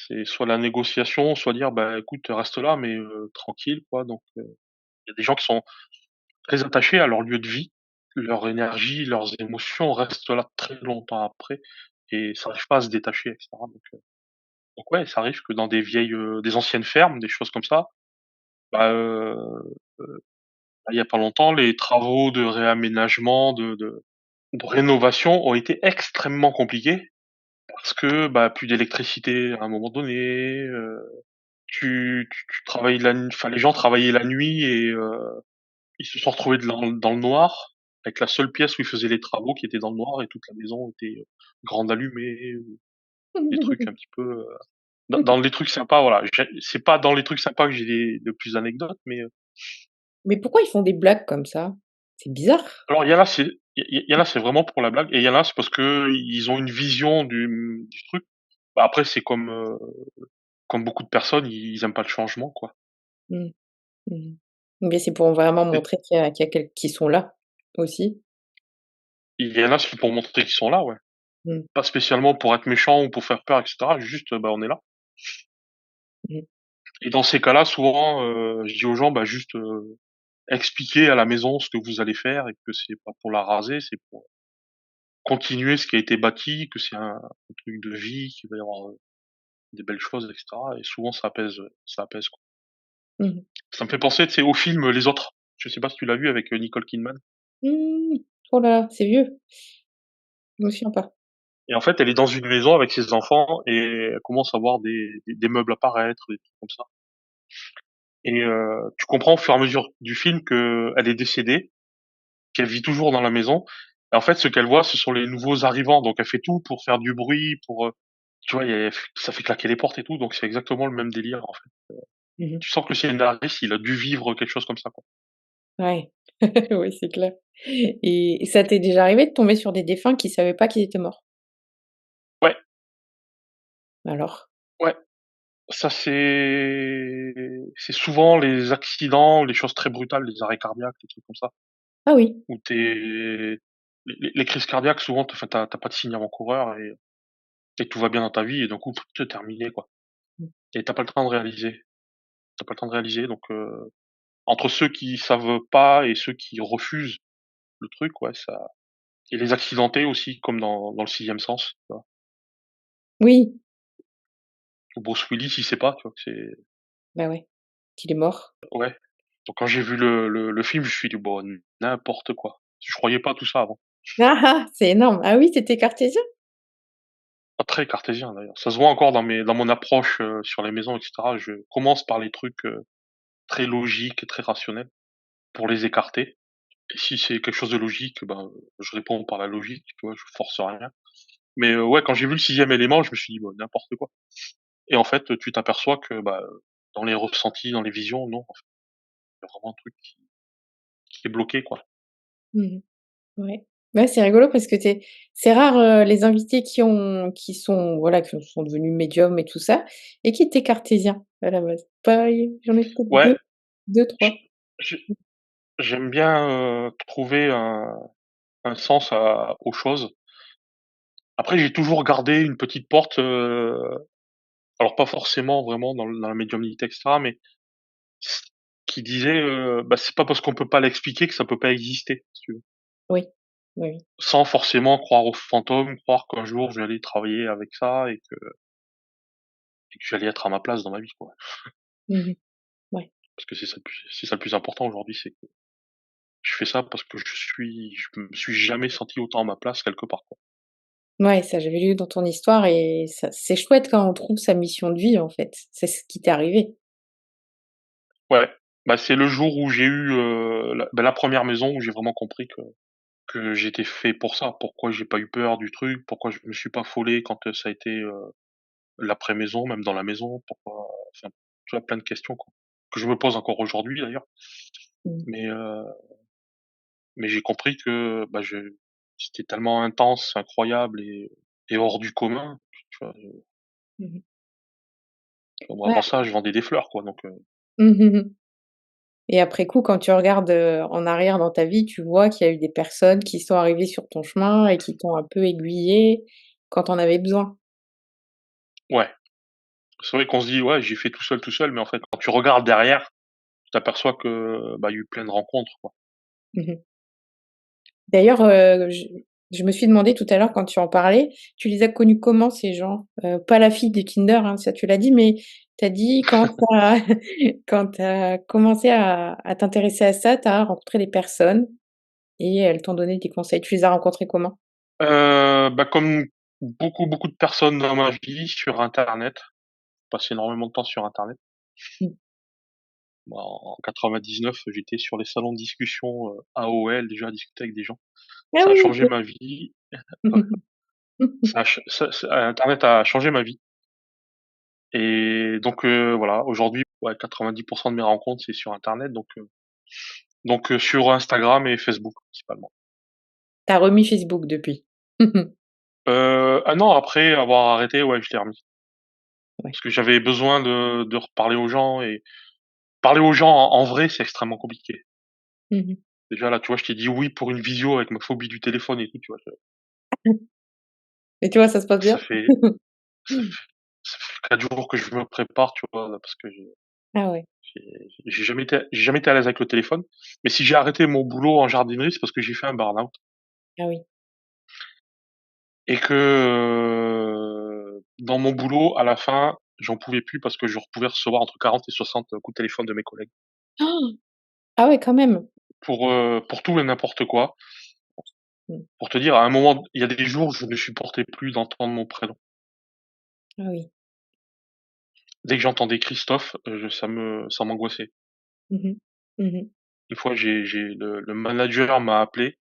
c'est soit la négociation, soit dire: «Bah, écoute, reste là, mais tranquille, quoi», donc il y a des gens qui sont très attachés à leur lieu de vie. Leur énergie, leurs émotions restent là très longtemps après et ça arrive pas à se détacher et cetera, donc ouais, ça arrive que dans des anciennes fermes, des choses comme ça, bah, il y a pas longtemps, les travaux de réaménagement, de rénovation ont été extrêmement compliqués parce que, bah, plus d'électricité à un moment donné, tu travailles la nuit enfin les gens travaillaient la nuit et ils se sont retrouvés dans le noir, avec la seule pièce où ils faisaient les travaux qui était dans le noir et toute la maison était, grande allumée, des trucs un petit peu, dans les trucs sympas, voilà. C'est pas dans les trucs sympas que j'ai le plus d'anecdotes, mais Mais pourquoi ils font des blagues comme ça? C'est bizarre. alors il y en a, c'est vraiment pour la blague et il y en a, c'est parce qu'ils ont une vision du truc. Bah, après, c'est comme beaucoup de personnes, ils aiment pas le changement, quoi. Mmh. Mmh. Mais c'est pour vraiment Et montrer qu'il y a qui sont là, aussi? il y en a, c'est pour montrer qu'ils sont là, ouais. Mmh. Pas spécialement pour être méchant ou pour faire peur et cetera, juste, bah, on est là. Mmh. Et dans ces cas-là, souvent, je dis aux gens, bah, juste, expliquez à la maison ce que vous allez faire et que c'est pas pour la raser, c'est pour continuer ce qui a été bâti, que c'est un truc de vie, qu'il va y avoir, des belles choses et cetera et souvent ça apaise, quoi. Mmh. Ça me fait penser, tu sais, au film Les Autres. Je sais pas si tu l'as vu avec, Nicole Kidman Mmh. Oh là là, c'est vieux. Je me souviens pas. et en fait, elle est dans une maison avec ses enfants et elle commence à voir des meubles apparaître, des trucs comme ça et tu comprends au fur et à mesure du film qu'elle est décédée qu'elle vit toujours dans la maison. Et en fait, ce qu'elle voit, ce sont les nouveaux arrivants. Donc, elle fait tout pour faire du bruit, tu vois, ça fait claquer les portes et tout. Donc, c'est exactement le même délire, en fait. Mmh. Tu sens que le scénariste, il a dû vivre quelque chose comme ça, quoi. Ouais. Oui, c'est clair et ça t'est déjà arrivé de tomber sur des défunts qui savaient pas qu'ils étaient morts? Ouais, Alors? ouais. Ça, c'est souvent les accidents, les choses très brutales, les arrêts cardiaques, des trucs comme ça, Ah oui. où les crises cardiaques, souvent, enfin, t'as pas de signe avant-coureur et tout va bien dans ta vie et d'un coup, c'est terminé, quoi. Mmh. Et t'as pas le temps de réaliser. T'as pas le temps de réaliser, donc entre ceux qui savent pas et ceux qui refusent le truc, ouais, ça et les accidentés aussi, comme dans le Sixième Sens, tu vois? Oui, Où Bruce Willis, il sait pas, tu vois? bah, ouais, qu'il est mort. Ouais. Donc quand j'ai vu le film, je me suis dit: «Bon, n'importe quoi». Je croyais pas à tout ça avant. Ah ah! C'est énorme. Ah oui, c'était cartésien? Pas très cartésien d'ailleurs. Ça se voit encore dans mon approche, sur les maisons et cetera. Je commence par les trucs, très logiques et très rationnels pour les écarter et si c'est quelque chose de logique, ben, je réponds par la logique, tu vois? Je force rien. Mais ouais, quand j'ai vu le sixième élément, je me suis dit: «Bah, n'importe quoi» et en fait, tu t'aperçois que, bah, dans les ressentis, dans les visions, non, en fait, il y a vraiment un truc qui est bloqué, quoi. Mmh. Ouais. Ouais, c'est rigolo parce que c'est rare, les invités qui sont, voilà, qui sont devenus médiums et tout ça et qui étaient cartésiens à la base. Pas j'en ai peut-être Ouais, deux j trois. j j'aime bien, trouver un sens à aux choses. Après, j'ai toujours gardé une petite porte, alors pas forcément vraiment dans la médiumnité et cetera, mais c qui disait, bah, c'est pas parce qu'on peut pas l'expliquer que ça peut pas exister, si tu veux. Oui. Oui, oui. Sans forcément croire aux fantômes, croire qu'un jour je vais aller travailler avec ça et que j'allais être à ma place dans ma vie, quoi. Mmh. Ouais. Parce que c'est ça le plus important aujourd'hui, c'est que je fais ça parce que je me suis jamais senti autant à ma place quelque part, quoi. Ouais, ça j'avais lu dans ton histoire et ça c'est chouette quand on trouve sa mission de vie, en fait. C'est ce qui t'est arrivé. Ouais, bah, c'est le jour où j'ai eu, la 1re maison où j'ai vraiment compris que j'étais fait pour ça. Pourquoi j'ai pas eu peur du truc, pourquoi je me suis pas affolé quand, ça a été, l'après-maison, même dans la maison, pourquoi enfin, tu vois, plein de questions, quoi, que je me pose encore aujourd'hui d'ailleurs. Mmh. Mais, mais j'ai compris que, bah, c'était tellement intense, incroyable et hors du commun, tu vois? Mmh. Moi Ouais. avant ça, je vendais des fleurs, quoi, donc, Mmh. Et après coup, quand tu regardes, en arrière dans ta vie, tu vois qu'il y a eu des personnes qui sont arrivées sur ton chemin et qui t'ont un peu aiguillé quand tu en avais besoin. ouais. C'est vrai qu'on se dit: «Ouais, j'ai fait tout seul», mais en fait, quand tu regardes derrière, tu t'aperçois que, bah, il y a eu plein de rencontres, quoi. Mmh. D'ailleurs, je me suis demandé tout à l'heure quand tu en parlais, tu les as connus comment ces gens? Pas la fille de Tinder, hein, ça tu l'as dit, mais tu as dit quand tu as quand tu as commencé à t'intéresser à ça, tu as rencontré des personnes et elles t'ont donné des conseils. Tu les as rencontrées comment? Bah, comme beaucoup de personnes dans ma vie, sur internet. Je passe énormément de temps sur internet. Mmh. Bah, en 99, j'étais sur les salons de discussion, AOL, déjà à discuter avec des gens. Ah Ça a oui, changé OK. ma vie. Ça a ch ça internet a changé ma vie et donc voilà, aujourd'hui, ouais, 90 de mes rencontres, c'est sur internet donc sur Instagram et Facebook principalement. Tu as remis Facebook depuis? Un an après avoir arrêté, ouais, je l'ai remis. Ouais. Parce que j'avais besoin de reparler aux gens et parler aux gens en vrai, c'est extrêmement compliqué. Mmh mh. Déjà là, tu vois, je t'ai dit oui pour une visio avec ma phobie du téléphone et tout, tu vois? Et tu vois, ça se passe Ça bien? fait ça fait ça fait 4 jours que je me prépare, tu vois? Parce que Ah ouais. j'ai jamais été à l'aise avec le téléphone. Mais si j'ai arrêté mon boulot en jardinerie, c'est parce que j'ai fait un burn-out Ah oui. et que, dans mon boulot, à la fin, j'en pouvais plus parce que je pouvais recevoir entre 40 et 60 coups de téléphone de mes collègues Ah ouais, quand même. pour tout et n'importe quoi. Mmh. Pour te dire, à un moment, il y a des jours où je ne supportais plus d'entendre mon prénom. Ah oui. Dès que j'entendais Christophe, ça m'angoissait. Mmh mh. Mmh mh. Une fois, j'ai le manager m'a appelé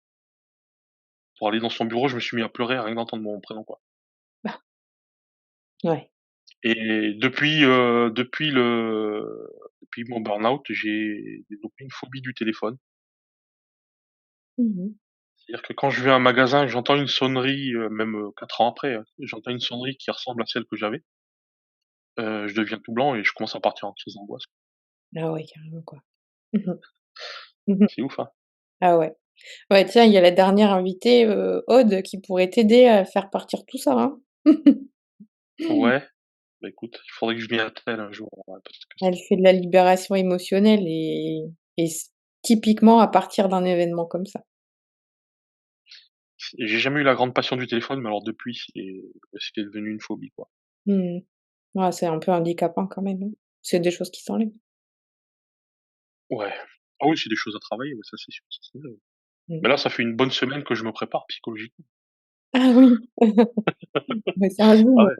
pour aller dans son bureau, je me suis mis à pleurer rien que d'entendre mon prénom, quoi. Ouais. Et depuis mon burn-out, j'ai développé une phobie du téléphone. Mmh. C'est-à-dire que quand je vais à un magasin et que j'entends une sonnerie, même, 4 ans après, j'entends une sonnerie qui ressemble à celle que j'avais, je deviens tout blanc et je commence à partir en crise d'angoisse. Ah ouais, carrément, quoi. Mmh mh. Mmh. C'est ouf, hein? Ah ouais. Ouais, tiens, il y a la dernière invitée, Aude, qui pourrait t'aider à faire partir tout ça, hein. Ouais, bah, écoute, il faudrait que je m'y attelle un jour, ouais, parce que Elle fait de la libération émotionnelle et c typiquement à partir d'un événement comme ça. j'ai jamais eu la grande passion du téléphone, mais alors depuis, c'est devenu une phobie, quoi. Mmh. Ouais, c'est un peu handicapant quand même, hein. C'est des choses qui s'enlèvent. Ouais. Ah oui, c'est des choses à travailler, ouais, ça c'est sûr, ça c'est vrai. Mmh. Mais là, ça fait une bonne semaine que je me prépare psychologiquement. Ah oui! Mais c'est un Ah Zoom, ouais.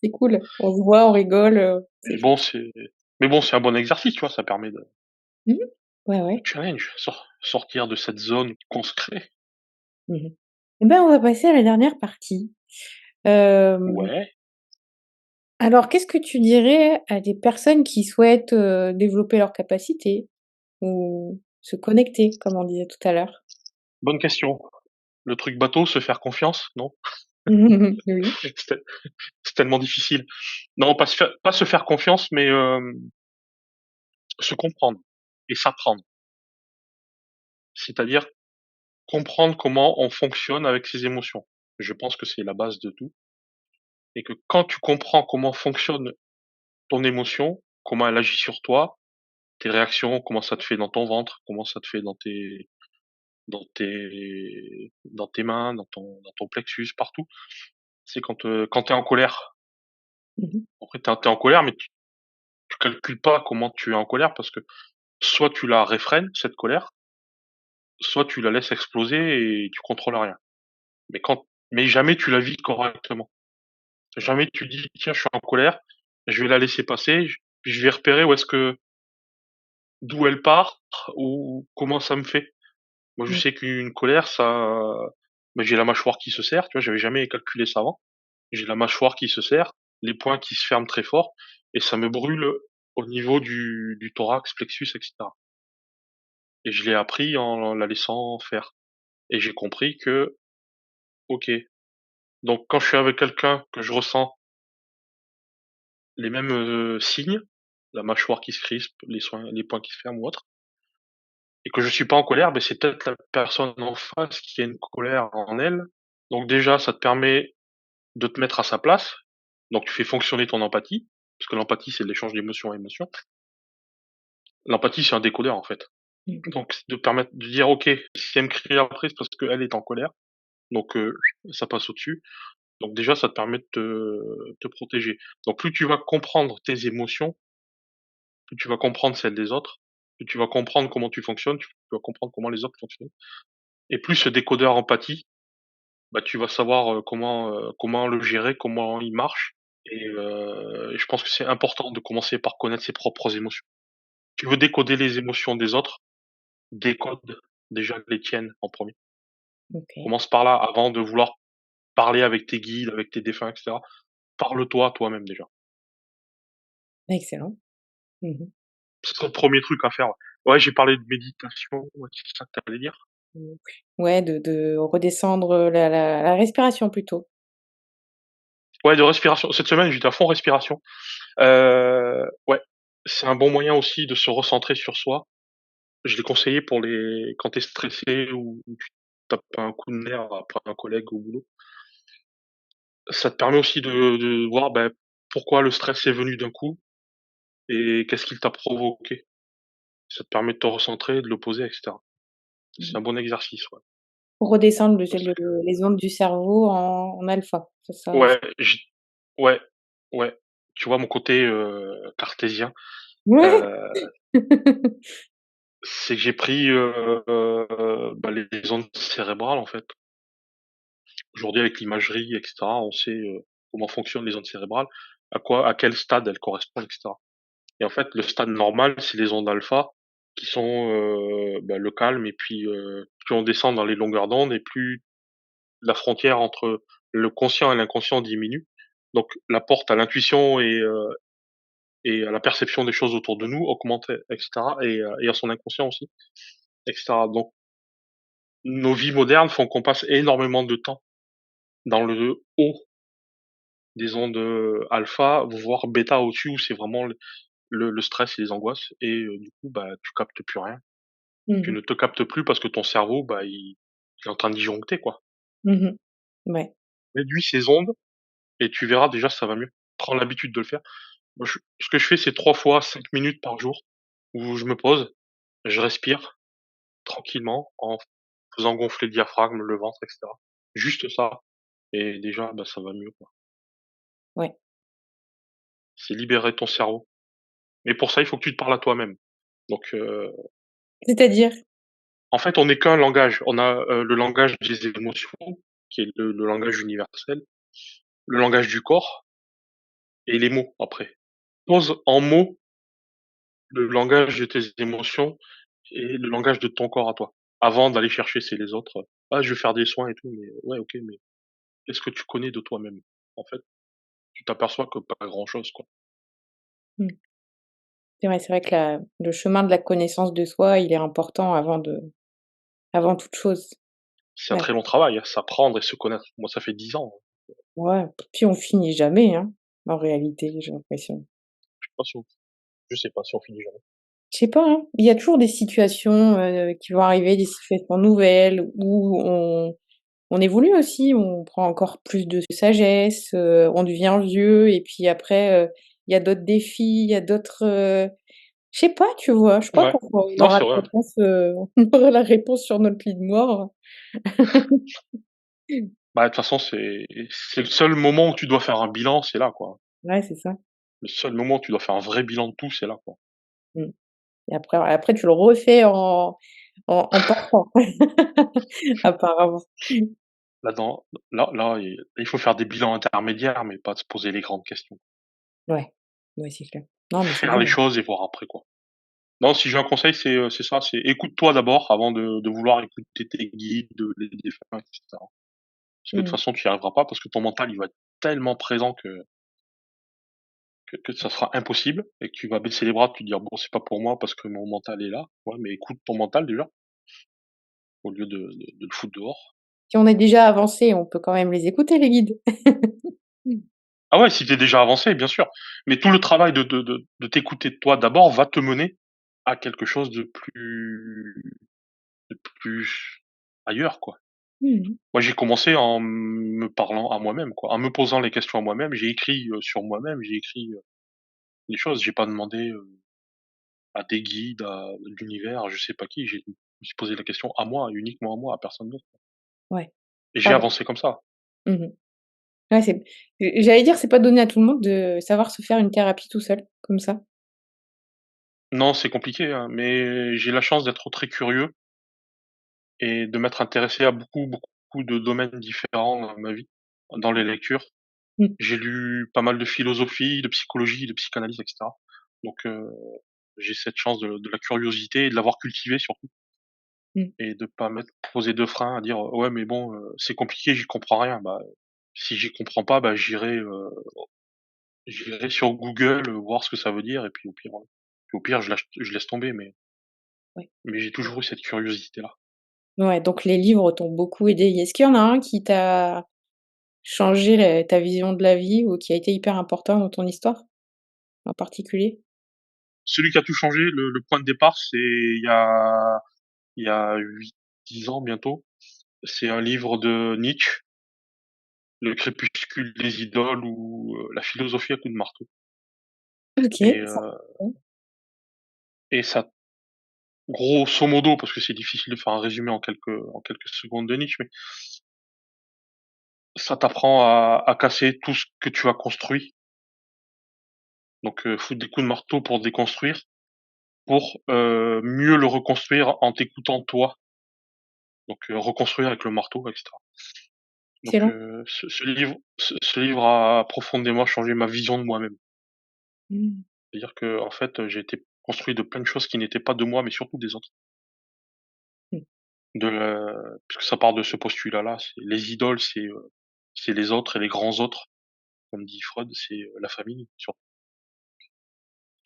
c'est cool. On se voit, on rigole, c'est Mais chouette. bon, c'est un bon exercice, tu vois? Ça permet Mmh mh. Ouais, de ouais. challenge, sortir de cette zone qu'on se crée. Mmh mh. Et ben, on va passer à la dernière partie. Hem, Ouais, alors qu'est-ce que tu dirais à des personnes qui souhaitent, développer leurs capacités ou se connecter, comme on disait tout à l'heure? bonne question. Le truc bateau, se faire confiance, non? Oui. C'est tel c'est tellement difficile. Non, pas se faire confiance, mais se comprendre et s'apprendre. C'est-à-dire comprendre comment on fonctionne avec ses émotions. Je pense que c'est la base de tout et que quand tu comprends comment fonctionne ton émotion, comment elle agit sur toi, tes réactions, comment ça te fait dans ton ventre, comment ça te fait dans tes mains, dans ton plexus, partout. C'est quand tu es en colère. Mmh mh. Après tu es en colère, mais tu calcules pas comment tu es en colère parce que soit tu la réfrènes, cette colère, soit tu la laisses exploser et tu contrôles rien. Mais jamais tu la vis correctement. Jamais tu dis: «Tiens, je suis en colère, je vais la laisser passer, puis je vais repérer d'où elle part ou comment ça me fait». Moi, je Mmh. sais qu'une colère, j'ai la mâchoire qui se serre, tu vois? J'avais jamais calculé ça avant. J'ai la mâchoire qui se serre, les poings qui se ferment très fort et ça me brûle au niveau du thorax, plexus et cetera et je l'ai appris en la laissant faire et j'ai compris que, OK, donc quand je suis avec quelqu'un, que je ressens les mêmes, signes, la mâchoire qui se crispe, les poings qui se ferment ou autre et que je suis pas en colère, c'est peut-être la personne en face qui a une colère en elle. Donc déjà, ça te permet de te mettre à sa place, donc tu fais fonctionner ton empathie, parce que l'empathie, c'est l'échange d'émotion à émotion. L'empathie, c'est un décodeur, en fait. Mmh. Donc c'est de permettre de dire: «OK, si elle me crie après, c'est parce qu'elle est en colère, donc ça passe au-dessus». Donc déjà, ça te permet de te protéger. Donc plus tu vas comprendre tes émotions, plus tu vas comprendre celles des autres, plus tu vas comprendre comment tu fonctionnes, tu vas comprendre comment les autres fonctionnent et plus ce décodeur empathie, tu vas savoir, comment le gérer, comment il marche et je pense que c'est important de commencer par connaître ses propres émotions. Tu veux décoder les émotions des autres, décode déjà les tiennes en premier. OK. Commence par là avant de vouloir parler avec tes guides, avec tes défunts et cetera. Parle-toi à toi-même déjà. Excellent. Mmh mh. Ce serait le premier truc à faire. Ouais, j'ai parlé de méditation, ouais, c'est ça que tu allais dire? Mmh. Ouais, de redescendre, la respiration plutôt. Ouais, de respiration. Cette semaine, j'étais à fond respiration. Ouais, c'est un bon moyen aussi de se recentrer sur soi. Je l'ai conseillé pour les quand tu es stressé ou tu tapes un coup de nerf après un collègue au boulot. Ça te permet aussi de voir, pourquoi le stress est venu d'un coup et qu'est-ce qu'il t'a provoqué. Ça te permet de te recentrer, de le poser et cetera. Mmh C'est mh. un bon exercice, ouais. Pour redescendre Parce que les ondes du cerveau en alpha, c'est ça? ouais, ouais, ouais. Tu vois mon côté, cartésien, Ouais! heu, c'est que j'ai pris, les ondes cérébrales, en fait. Aujourd'hui, avec l'imagerie et cetera, on sait, comment fonctionnent les ondes cérébrales, à quel stade elles correspondent et cetera et en fait, le stade normal, c'est les ondes alpha qui sont le calme, et puis plus on descend dans les longueurs d'onde, et plus la frontière entre le conscient et l'inconscient diminue. Donc la porte à l'intuition et à la perception des choses autour de nous augmente, etc. Et à son inconscient aussi, etc. Donc nos vies modernes font qu'on passe énormément de temps dans le haut des ondes alpha, voire bêta au-dessus, où c'est vraiment le stress et les angoisses, et du coup, bah, tu captes plus rien. Tu Mmh. ne te captes plus parce que ton cerveau, bah, il est en train de disjoncter, quoi. Mmh. Ouais. Réduis ces ondes et tu verras, déjà ça va mieux. Prends l'habitude de le faire. Moi, ce que je fais, c'est 3 fois 5 minutes par jour où je me pose, je respire tranquillement en faisant gonfler le diaphragme, le ventre, et cetera. Juste ça, et déjà, bah, ça va mieux, quoi. Ouais. C'est libérer ton cerveau. Mais pour ça, il faut que tu te parles à toi-même. Donc C'est-à-dire? en fait, on n'est qu'un langage. On a, le langage des émotions, qui est le langage universel, le langage du corps et les mots après. Pose en mots le langage de tes émotions et le langage de ton corps à toi, avant d'aller chercher chez les autres. «Ah, je vais faire des soins et tout», mais ouais, OK, mais qu'est-ce que tu connais de toi-même? En fait, tu t'aperçois que pas grand-chose, quoi. Mmh. C'est vrai que la le chemin de la connaissance de soi, il est important avant toute chose. C'est un Ouais. très long travail, hein, s'apprendre et se connaître. Moi, ça fait 10 ans, hein. Ouais, puis on finit jamais, hein, en réalité, j'ai l'impression. Je sais pas si on je sais pas si on finit jamais. Je sais pas, hein, il y a toujours des situations, qui vont arriver, des situations nouvelles où on évolue aussi, on prend encore plus de sagesse, on devient vieux et puis après, il y a d'autres défis, il y a d'autres, je sais pas, tu vois? Je crois Ouais. qu'on on Non, aura c'est la vrai, hein. réponse, on aura la réponse sur notre lit de mort. Bah, de toute façon, c'est le seul moment où tu dois faire un bilan, c'est là, quoi. Ouais, c'est ça. Le seul moment où tu dois faire un vrai bilan de tout, c'est là, quoi. Mmh, et après tu le refais en partant apparemment. Là dans là, il faut faire des bilans intermédiaires, mais pas de se poser les grandes questions. Ouais, ouais, c'est clair. Non, mais c'est Faire bien. les choses et voir après, quoi. Non, si j'ai un conseil, c'est ça, c'est écoute-toi d'abord avant de vouloir écouter tes guides, les défunts, et cetera. Parce que de toute Mmh. façon, tu y arriveras pas, parce que ton mental, il va être tellement présent que ça sera impossible, et que tu vas baisser les bras, te dire: «Bon, c'est pas pour moi parce que mon mental est là». Ouais, mais écoute ton mental déjà, au lieu de le foutre dehors. Si on est déjà avancé, on peut quand même les écouter les guides. Mmh. Ah ouais, si tu déjà avancé, bien sûr, mais tout le travail de t'écouter toi d'abord va te mener à quelque chose de plus ailleurs, quoi. Mmh. Moi, j'ai commencé en me parlant à moi-même, quoi, en me posant les questions à moi-même. J'ai écrit, sur moi-même, j'ai écrit, les choses. J'ai pas demandé, à des guides, à l'univers, je sais pas qui. Je me suis posé la question à moi, uniquement à moi, à personne d'autre, Ouais. et j'ai Pardon. avancé comme ça. Mmh. Ouais, j'allais dire, c'est pas donné à tout le monde de savoir se faire une thérapie tout seul, comme ça. Non, c'est compliqué, hein, mais j'ai la chance d'être très curieux et de m'être intéressé à beaucoup, beaucoup de domaines différents dans ma vie, dans les lectures. Mmh. J'ai lu pas mal de philosophie, de psychologie, de psychanalyse, et cetera. Donc j'ai cette chance de la curiosité et de l'avoir cultivée surtout, Mmh. et de pas m'être posé de frein à dire: «Ouais, mais bon, c'est compliqué, j'y comprends rien». Bah, si j'y comprends pas, bah, j'irai sur Google, voir ce que ça veut dire, et puis au pire je laisse tomber, Ouais. mais j'ai toujours eu cette curiosité-là. Ouais, donc les livres t'ont beaucoup aidé. Est-ce qu'il y en a un qui t'a changé ta vision de la vie ou qui a été hyper important dans ton histoire, en particulier? Celui qui a tout changé, le point de départ, c'est il y a 8-10 ans bientôt. C'est un livre de Nietzsche, Le crépuscule des idoles, ou La philosophie à coups de marteau, OK, et ça ça, grosso modo, parce que c'est difficile de faire un résumé en quelques secondes de Nietzsche, mais ça t'apprend à casser tout ce que tu as construit, donc foutre des coups de marteau pour déconstruire, pour mieux le reconstruire en t'écoutant toi, donc reconstruire avec le marteau, et cetera. Donc excellent. ce livre a profondément changé ma vision de moi-même. Mmh. C'est-à-dire qu'en fait, j'ai été construit de plein de choses qui n'étaient pas de moi, mais surtout des autres. Mmh. Puisque ça part de ce postulat-là, c'est les idoles, c'est les autres et les grands autres, comme dit Freud, c'est la famille, surtout.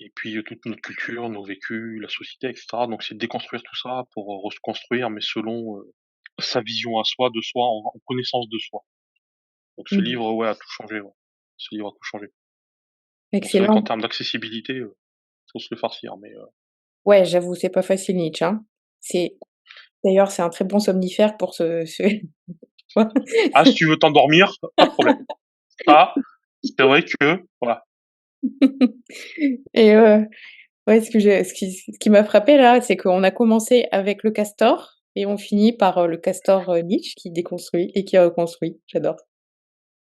Et puis toute notre culture, nos vécus, la société, etc. Donc c'est de déconstruire tout ça pour reconstruire, mais selon sa vision à soi, de soi, en connaissance de soi. Donc ce Mmh. livre, ouais, a tout changé. Ouais. Ce livre a tout changé. Bon, c'est vrai qu'en Excellent. termes d'accessibilité, faut se le farcir, mais Ouais, j'avoue, c'est pas facile Nietzsche, hein. C'est d'ailleurs, c'est un très bon somnifère pour ce ah, si tu veux t'endormir, pas de problème. Ça, c'est vrai que voilà. et ouais, ce qui m'a frappé là, c'est qu'on a commencé avec le castor et on finit par, le castor, Nietzsche qui déconstruit et qui reconstruit. J'adore.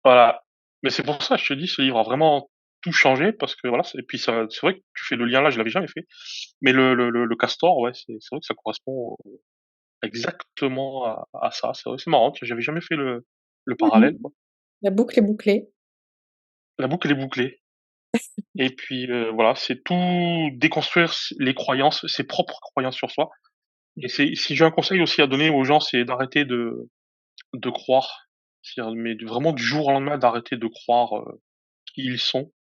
Voilà. Mais c'est pour ça, je te dis, ce livre a vraiment tout changé parce que voilà, et puis ça, c'est vrai que tu fais le lien là, je l'avais jamais fait. Mais le castor, ouais, c'est vrai que ça correspond exactement à ça. C'est vrai, c'est marrant, j'avais jamais fait le Mmh. parallèle, quoi. La boucle est bouclée. La boucle est bouclée. Et puis voilà, c'est tout déconstruire les croyances, ses propres croyances sur soi. Et c'est si j'ai un conseil aussi à donner aux gens, c'est d'arrêter de croire, c'est-à-dire mais vraiment du jour au lendemain d'arrêter de croire qui ils sont,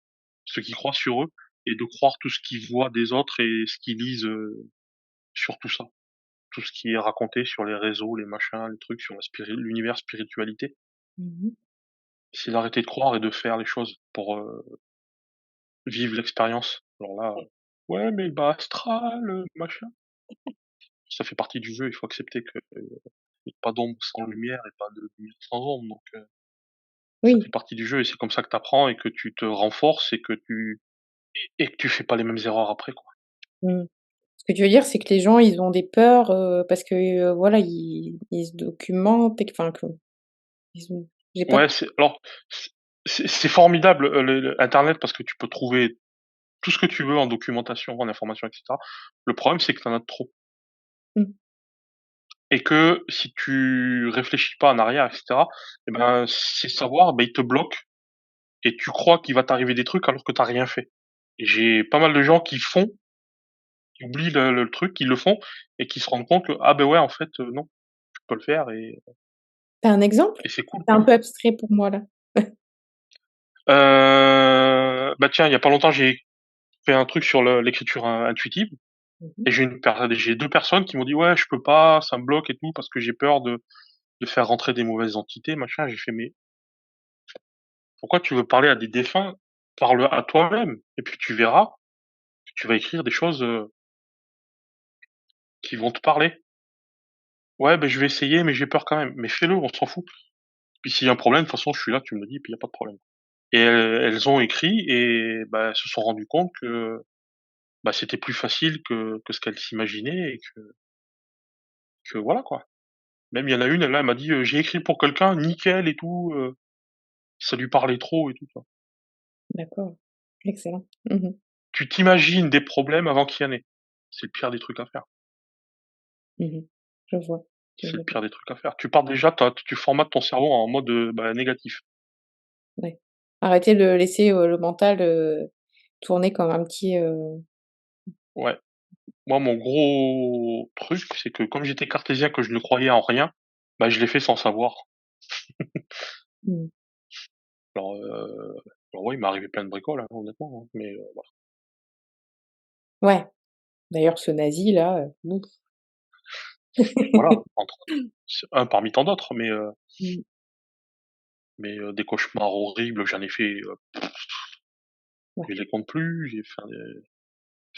ce qu'ils croient sur eux, et de croire tout ce qu'ils voient des autres et ce qu'ils lisent sur tout ça. Tout ce qui est raconté sur les réseaux, les machins, les trucs sur l'univers spiritualité. Mmh mh. C'est d'arrêter de croire et de faire les choses pour vivre l'expérience. Alors là, ouais, mais le bas astral, machin. Ça fait partie du jeu, il faut accepter que y a pas d'ombre sans lumière et pas de lumière sans ombre. Donc ça Oui. fait partie du jeu et c'est comme ça que tu apprends et que tu te renforces et que tu fais pas les mêmes erreurs après, quoi. Mmh. Ce que tu veux dire, c'est que les gens, ils ont des peurs, parce que, voilà, ils se documentent et que enfin que ils ont j'ai pas Ouais, c c'est formidable, le internet parce que tu peux trouver tout ce que tu veux en documentation, en information, et cetera. Le problème, c'est que tu en as trop mmh, et que si tu réfléchis pas en arrière, et cetera, et ben, ces savoirs, ben, ils te bloquent et tu crois qu'il va t'arriver des trucs alors que tu as rien fait. Et j'ai pas mal de gens qui oublient le truc, qui le font et qui se rendent compte que: «Ah ben ouais, en fait, non, tu peux le faire tu un exemple? et c'est cool, C'est un quoi». peu abstrait pour moi là. Bah, tiens, il y a pas longtemps, j'ai fait un truc sur l'écriture intuitive Mmh mh. et j'ai 2 personnes qui m'ont dit: «Ouais, je peux pas, ça me bloque et tout parce que j'ai peur de faire rentrer des mauvaises entités, machin». J'ai fait: «Mais pourquoi tu veux parler à des défunts? Parle à toi-même et puis tu verras que tu vas écrire des choses, qui vont te parler». «Ouais, ben je vais essayer, mais j'ai peur quand même». «Mais fais-le, on s'en fout. Puis s'il y a un problème, de toute façon, je suis là, tu me le dis, puis il y a pas de problème». Et elles ont écrit et bah, elles se sont rendues compte que, bah, c'était plus facile que ce qu'elles s'imaginaient et que voilà, quoi. Même il y en a une, elle m'a dit: «J'ai écrit pour quelqu'un, nickel et tout, ça lui parlait trop et tout», tu vois? D'accord, excellent. Mmh mh. Tu t'imagines des problèmes avant qu'il y en ait. C'est le pire des trucs à faire. Mmh mh. Je vois, je C'est le vois. pire des trucs à faire. Tu pars déjà, tu formates ton cerveau en mode, bah, négatif. Ouais. Arrêter de laisser, le mental, tourner comme un petit, Ouais. Moi, mon gros truc, c'est que comme j'étais cartésien, que je ne croyais en rien, bah, je l'ai fait sans savoir. mmh. Alors, alors ouais, il m'est arrivé plein de bricoles, hein, honnêtement, hein, mais voilà. Ouais, d'ailleurs ce nazi là, ouf. Voilà, entre autres. C'est un parmi tant d'autres, Mmh. des cauchemars horribles, j'en ai fait, Ouais. je les compte plus. J'ai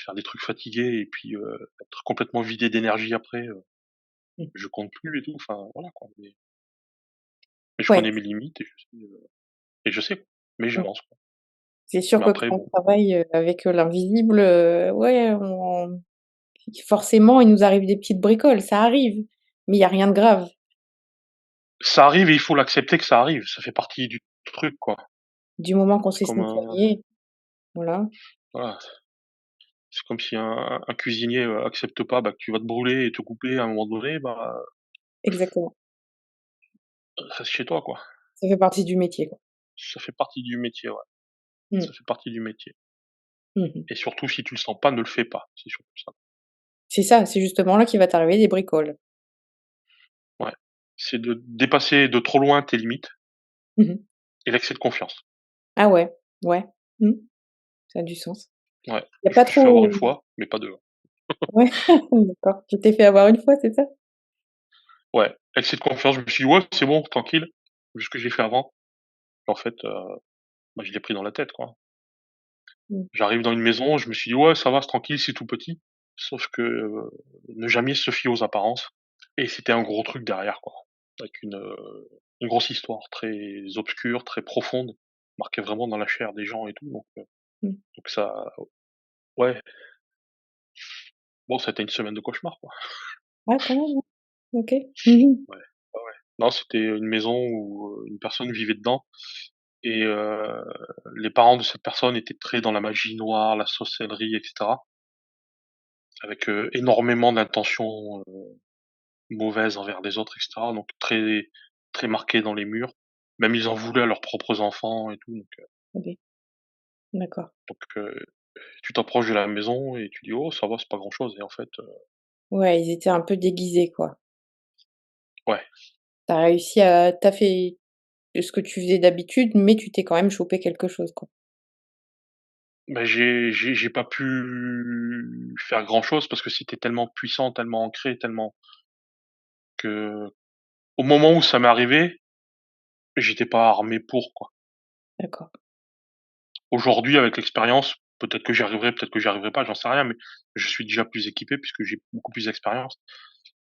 faire des trucs fatigués et puis, être complètement vidé d'énergie après, Mmh. je compte plus et tout, enfin voilà quoi, mais je Ouais, connais mes limites et je sais, quoi, mais mmh. j'avance, quoi. C'est sûr Mais que après quand on bon, travaille, avec, l'invisible, ouais, on forcément, il nous arrive des petites bricoles, ça arrive, mais il y a rien de grave. ça arrive et il faut l'accepter que ça arrive, ça fait partie du truc, quoi. Du moment qu'on C'est sait se comme un nettoyer, voilà, voilà, c'est comme si un cuisinier, accepte pas, bah, que tu vas te brûler et te couper à un moment donné, bah, exactement. reste chez toi, quoi. Ça fait partie du métier, quoi. Ça fait partie du métier, ouais, Mmh. ça fait partie du métier. Mmh. et surtout si tu le sens pas, ne le fais pas, c'est surtout ça. C'est ça, c'est justement là qu'il va t'arriver des bricoles. Ouais, c'est de dépasser de trop loin tes limites Mmh. et l'excès de confiance. Ah ouais, ouais. Mmh. Ça a du sens. Ouais, Il y a je pas me suis fait avoir trop une fois, mais pas 2. ouais, d'accord. Tu t'es fait avoir une fois, c'est ça? Ouais, excès de confiance, je me suis dit: «Ouais, c'est bon, tranquille», vu ce que j'ai fait avant. En fait, bah, je l'ai pris dans la tête, quoi. Mmh. J'arrive dans une maison, je me suis dit: «Ouais, ça va, c'est tranquille, c'est tout petit». Sauf que, ne jamais se fier aux apparences et c'était un gros truc derrière, quoi. Avec une grosse histoire très obscure, très profonde, marquée vraiment dans la chair des gens et tout, Mmh. donc ça ouais, bon, ça a été une semaine de cauchemar, quoi. Ah quand même, ouais. OK. Mmh. Ouais, ouais, ouais. Non, c'était une maison où, une personne vivait dedans et les parents de cette personne étaient très dans la magie noire, la sorcellerie et cetera, avec, énormément d'intentions, mauvaises envers les autres et cetera, donc très marquées dans les murs. Même ils en voulaient à leurs propres enfants et tout, OK. D'accord. donc tu t'approches de la maison et tu dis: «Oh ça va, c'est pas grand chose» et en fait, Ouais, ils étaient un peu déguisés, quoi. ouais, Tu as fait ce que tu faisais d'habitude, mais tu t'es quand même chopé quelque chose, quoi. bah, j'ai pas pu faire grand chose parce que c'était tellement puissant, tellement ancré, tellement que au moment où ça m'est arrivé, j'étais pas armé pour, quoi. D'accord. Aujourd'hui, avec l'expérience, peut-être que j'y arriverai, peut-être que j'y arriverai pas, j'en sais rien, mais je suis déjà plus équipé puisque j'ai beaucoup plus d'expérience.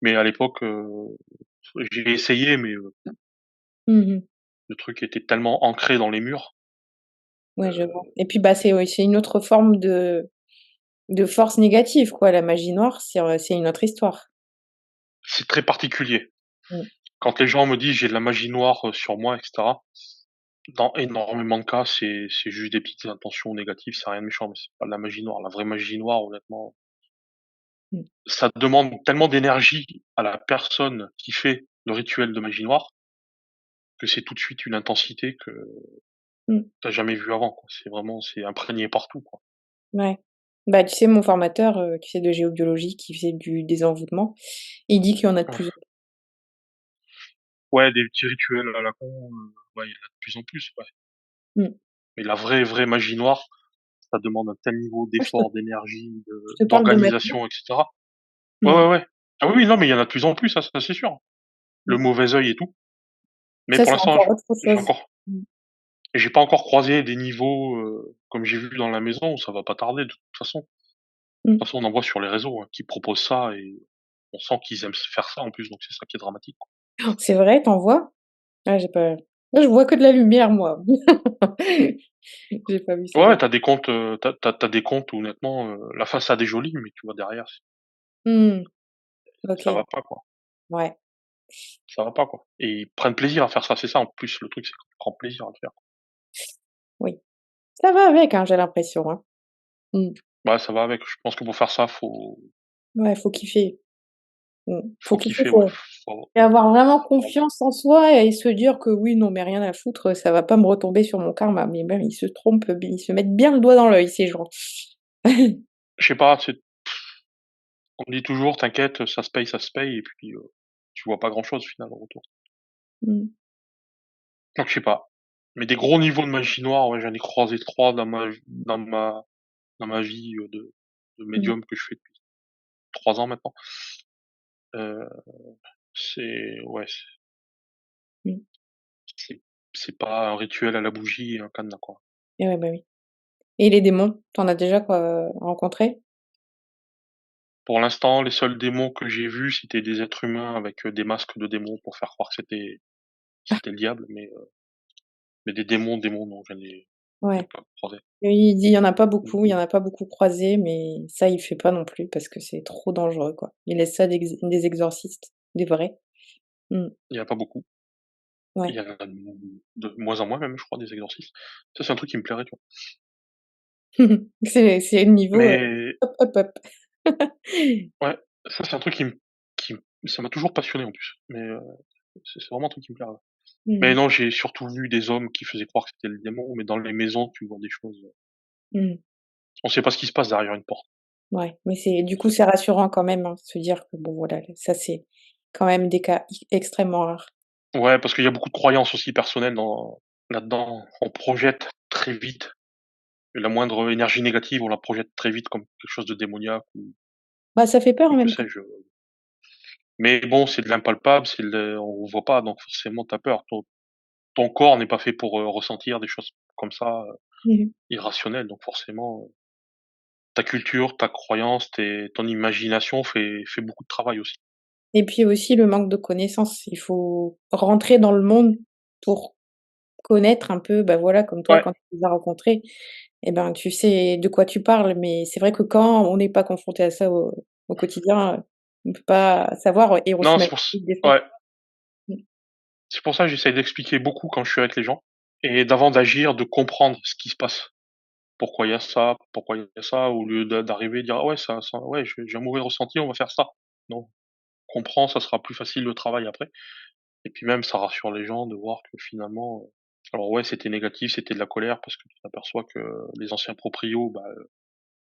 Mais à l'époque, j'ai essayé, mais Mmh. le truc était tellement ancré dans les murs, Ouais, je vois heu, et puis, bah, c'est une autre forme de force négative, quoi. La magie noire, c'est une autre histoire. c'est très particulier. Mmh. Quand les gens me disent: «J'ai de la magie noire, sur moi» et cetera, dans énormément de cas, c'est juste des petites intentions négatives, c'est rien de méchant, mais c'est pas de la magie noire. La vraie magie noire, honnêtement, Mmh. ça demande tellement d'énergie à la personne qui fait le rituel de magie noire, que c'est tout de suite une intensité que Mmh. tu as jamais vue avant, quoi. C'est imprégné partout, quoi. Ouais. Bah, tu sais, mon formateur, tu sais, de géobiologie qui faisait du désenvoûtement, il dit qu'il y en a de Ouais. plus en Ouais, des petits rituels à la con, ouais, il y en a de plus en plus, ouais. mmh. Mais la vraie magie noire, ça demande un tel niveau Moi, d'effort, d'énergie, je te parle de maintenant. d'organisation et cetera. Ouais, Mmh. ouais, ouais. Ah oui, oui, non, mais il y en a de plus en plus, ça c'est sûr. Le Mmh. mauvais œil et tout. Mais Ça, pour c'est l'instant, encore autre j'ai chose. encore Mmh. j'ai pas encore croisé des niveaux, comme j'ai vu dans la maison, ça va pas tarder de toute façon. De Mmh. toute façon, on en voit sur les réseaux, hein, qui proposent ça et on sent qu'ils aiment faire ça en plus, donc c'est ça qui est dramatique, quoi. C'est vrai, tu en vois? Ah, j'ai pas moi, je vois que de la lumière, moi. J'ai pas vu ça Ouais, ouais, comme tu des comptes, tu as des comptes où honnêtement, la façade est jolie, mais tu vois derrière, mmh. ça OK. va pas, quoi. Ouais. Ça va pas, quoi. Et ils prennent plaisir à faire ça, c'est ça en plus le truc, c'est qu'on prend plaisir à le faire. Oui. Ça va avec, hein, j'ai l'impression, hein. Mmh. Ouais, ça va avec. Je pense que pour faire ça, Ouais, faut kiffer. Mmh. Faut faut kiffer, kiffer, ouais. faut Faut et avoir vraiment faut confiance en soi et se dire que: «Oui, non, mais rien à foutre, ça va pas me retomber sur mon karma». Mais ben, ils se trompent, ils se mettent bien le doigt dans l'œil, ces gens. je sais pas, on me dit toujours: «T'inquiète, ça se paye» et puis, tu vois pas grand chose au final en retour. Mmh. Donc je sais pas. Mais des gros niveaux de magie noire, ouais, j'en ai croisé 3 dans ma vie, de Mmh. médium que je fais depuis 3 ans maintenant. Heu, c'est ouais, Mmh. c'est c'est pas un rituel à la bougie et un cadenas, quoi. Et ouais, bah, oui. Et les démons, tu en as déjà quoi, rencontré? Pour l'instant, les seuls démons que j'ai vus, c'était des êtres humains avec, des masques de démons pour faire croire que c'était le diable, mais des démons, non, j'en ai Ouais. pas croisé. Et il dit: Mmh. il y en a pas beaucoup croisé, mais ça, il fait pas non plus parce que c'est trop dangereux, quoi. Il laisse ça des exorcistes, des vrais. Mmh. Il y en a pas beaucoup. Il Ouais. y en a de moins en moins même, je crois, des exorcistes. Ça, c'est un truc qui me plairait, tu vois? C'est le niveau, Mais hop, hop, hop. ouais, ça, c'est un truc ça m'a toujours passionné en plus, mais c'est vraiment un truc qui me plairait. Mais Mmh. non, j'ai surtout vu des hommes qui faisaient croire que c'était le démon, mais dans les maisons, tu vois des choses, Mmh. On sait pas ce qui se passe derrière une porte. Ouais, mais du coup, c'est rassurant quand même, hein, de se dire que bon, voilà, ça, c'est quand même des cas extrêmement rares. Ouais, parce qu'il y a beaucoup de croyances aussi personnelles là-dedans. On projette très vite. La moindre énergie négative, on la projette très vite comme quelque chose de démoniaque Bah, ça fait peur en ou que même temps. sais-je. Mais bon, c'est de l'impalpable, on voit pas, donc forcément tu as peur. Ton corps n'est pas fait pour, ressentir des choses comme ça, Mmh. irrationnelles, donc forcément, ta culture, ta croyance, ton imagination fait beaucoup de travail aussi. Et puis aussi le manque de connaissances. Il faut rentrer dans le monde pour connaître un peu, bah, voilà, comme toi Ouais, quand tu les as rencontrés, et ben, tu sais de quoi tu parles. Mais c'est vrai que quand on n'est pas confronté à ça au quotidien, on peut pas savoir et on non, s'imagine des fois. ouais, Mmh. c'est pour ça que j'essaye d'expliquer beaucoup quand je suis avec les gens et d'avant d'agir, de comprendre ce qui se passe. Pourquoi il y a ça? Pourquoi il y a ça? Au lieu d'arriver et dire: «Ah ouais, ça ouais, j'ai un mauvais ressenti, on va faire ça». Non, comprends, ça sera plus facile le travail après et puis même ça rassure les gens de voir que finalement, alors ouais, c'était négatif, c'était de la colère parce que tu t'aperçois que les anciens proprios, bah,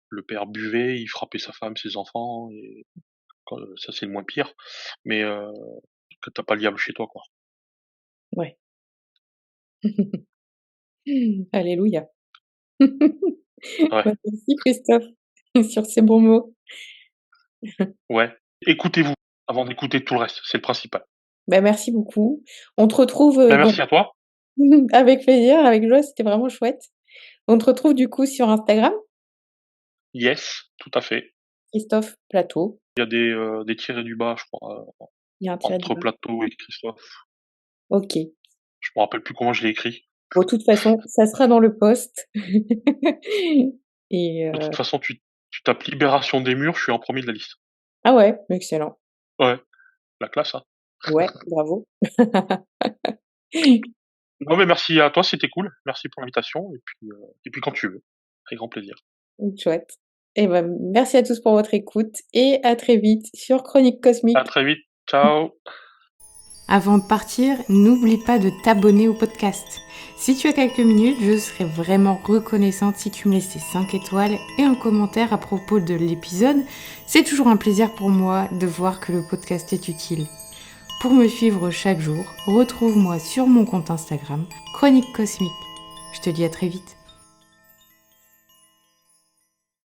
le père buvait, il frappait sa femme, ses enfants et ça c'est le moins pire, mais que tu pas le diable chez toi, quoi. Ouais. Alléluia. Ouais, Bah, merci Christophe sur ces bons mots. ouais. Écoutez-vous avant d'écouter tout le reste, c'est le principal. Bah, merci beaucoup. On te retrouve, Bah, donc merci à toi. avec plaisir, avec joie, c'était vraiment chouette. On te retrouve du coup sur Instagram, Yes, tout à fait. Christophe Plateau. Il y a des tirets du bas, je crois, Il y a un tiret du entre bas. Plateau et Christophe. OK. Je me rappelle plus comment je l'ai écrit. Bon, de toute façon, ça sera dans le post. Et De toute façon, tu tapes libération des murs, je suis en premier de la liste. ah ouais, excellent. Ouais, la classe, hein. Ouais, bravo. Non, mais merci à toi, c'était cool. Merci pour l'invitation et puis quand tu veux. Avec grand plaisir. Chouette. Et ben, merci à tous pour votre écoute et à très vite sur Chronique À Cosmique. très vite. Ciao. Avant de partir, n'oublie pas de t'abonner au podcast. Si tu as quelques minutes, je serais vraiment reconnaissante si tu me laissais 5 étoiles et un commentaire à propos de l'épisode. C'est toujours un plaisir pour moi de voir que le podcast est utile. Pour me suivre chaque jour, retrouve-moi sur mon compte Instagram, Chronique Cosmique. Je te dis à très vite.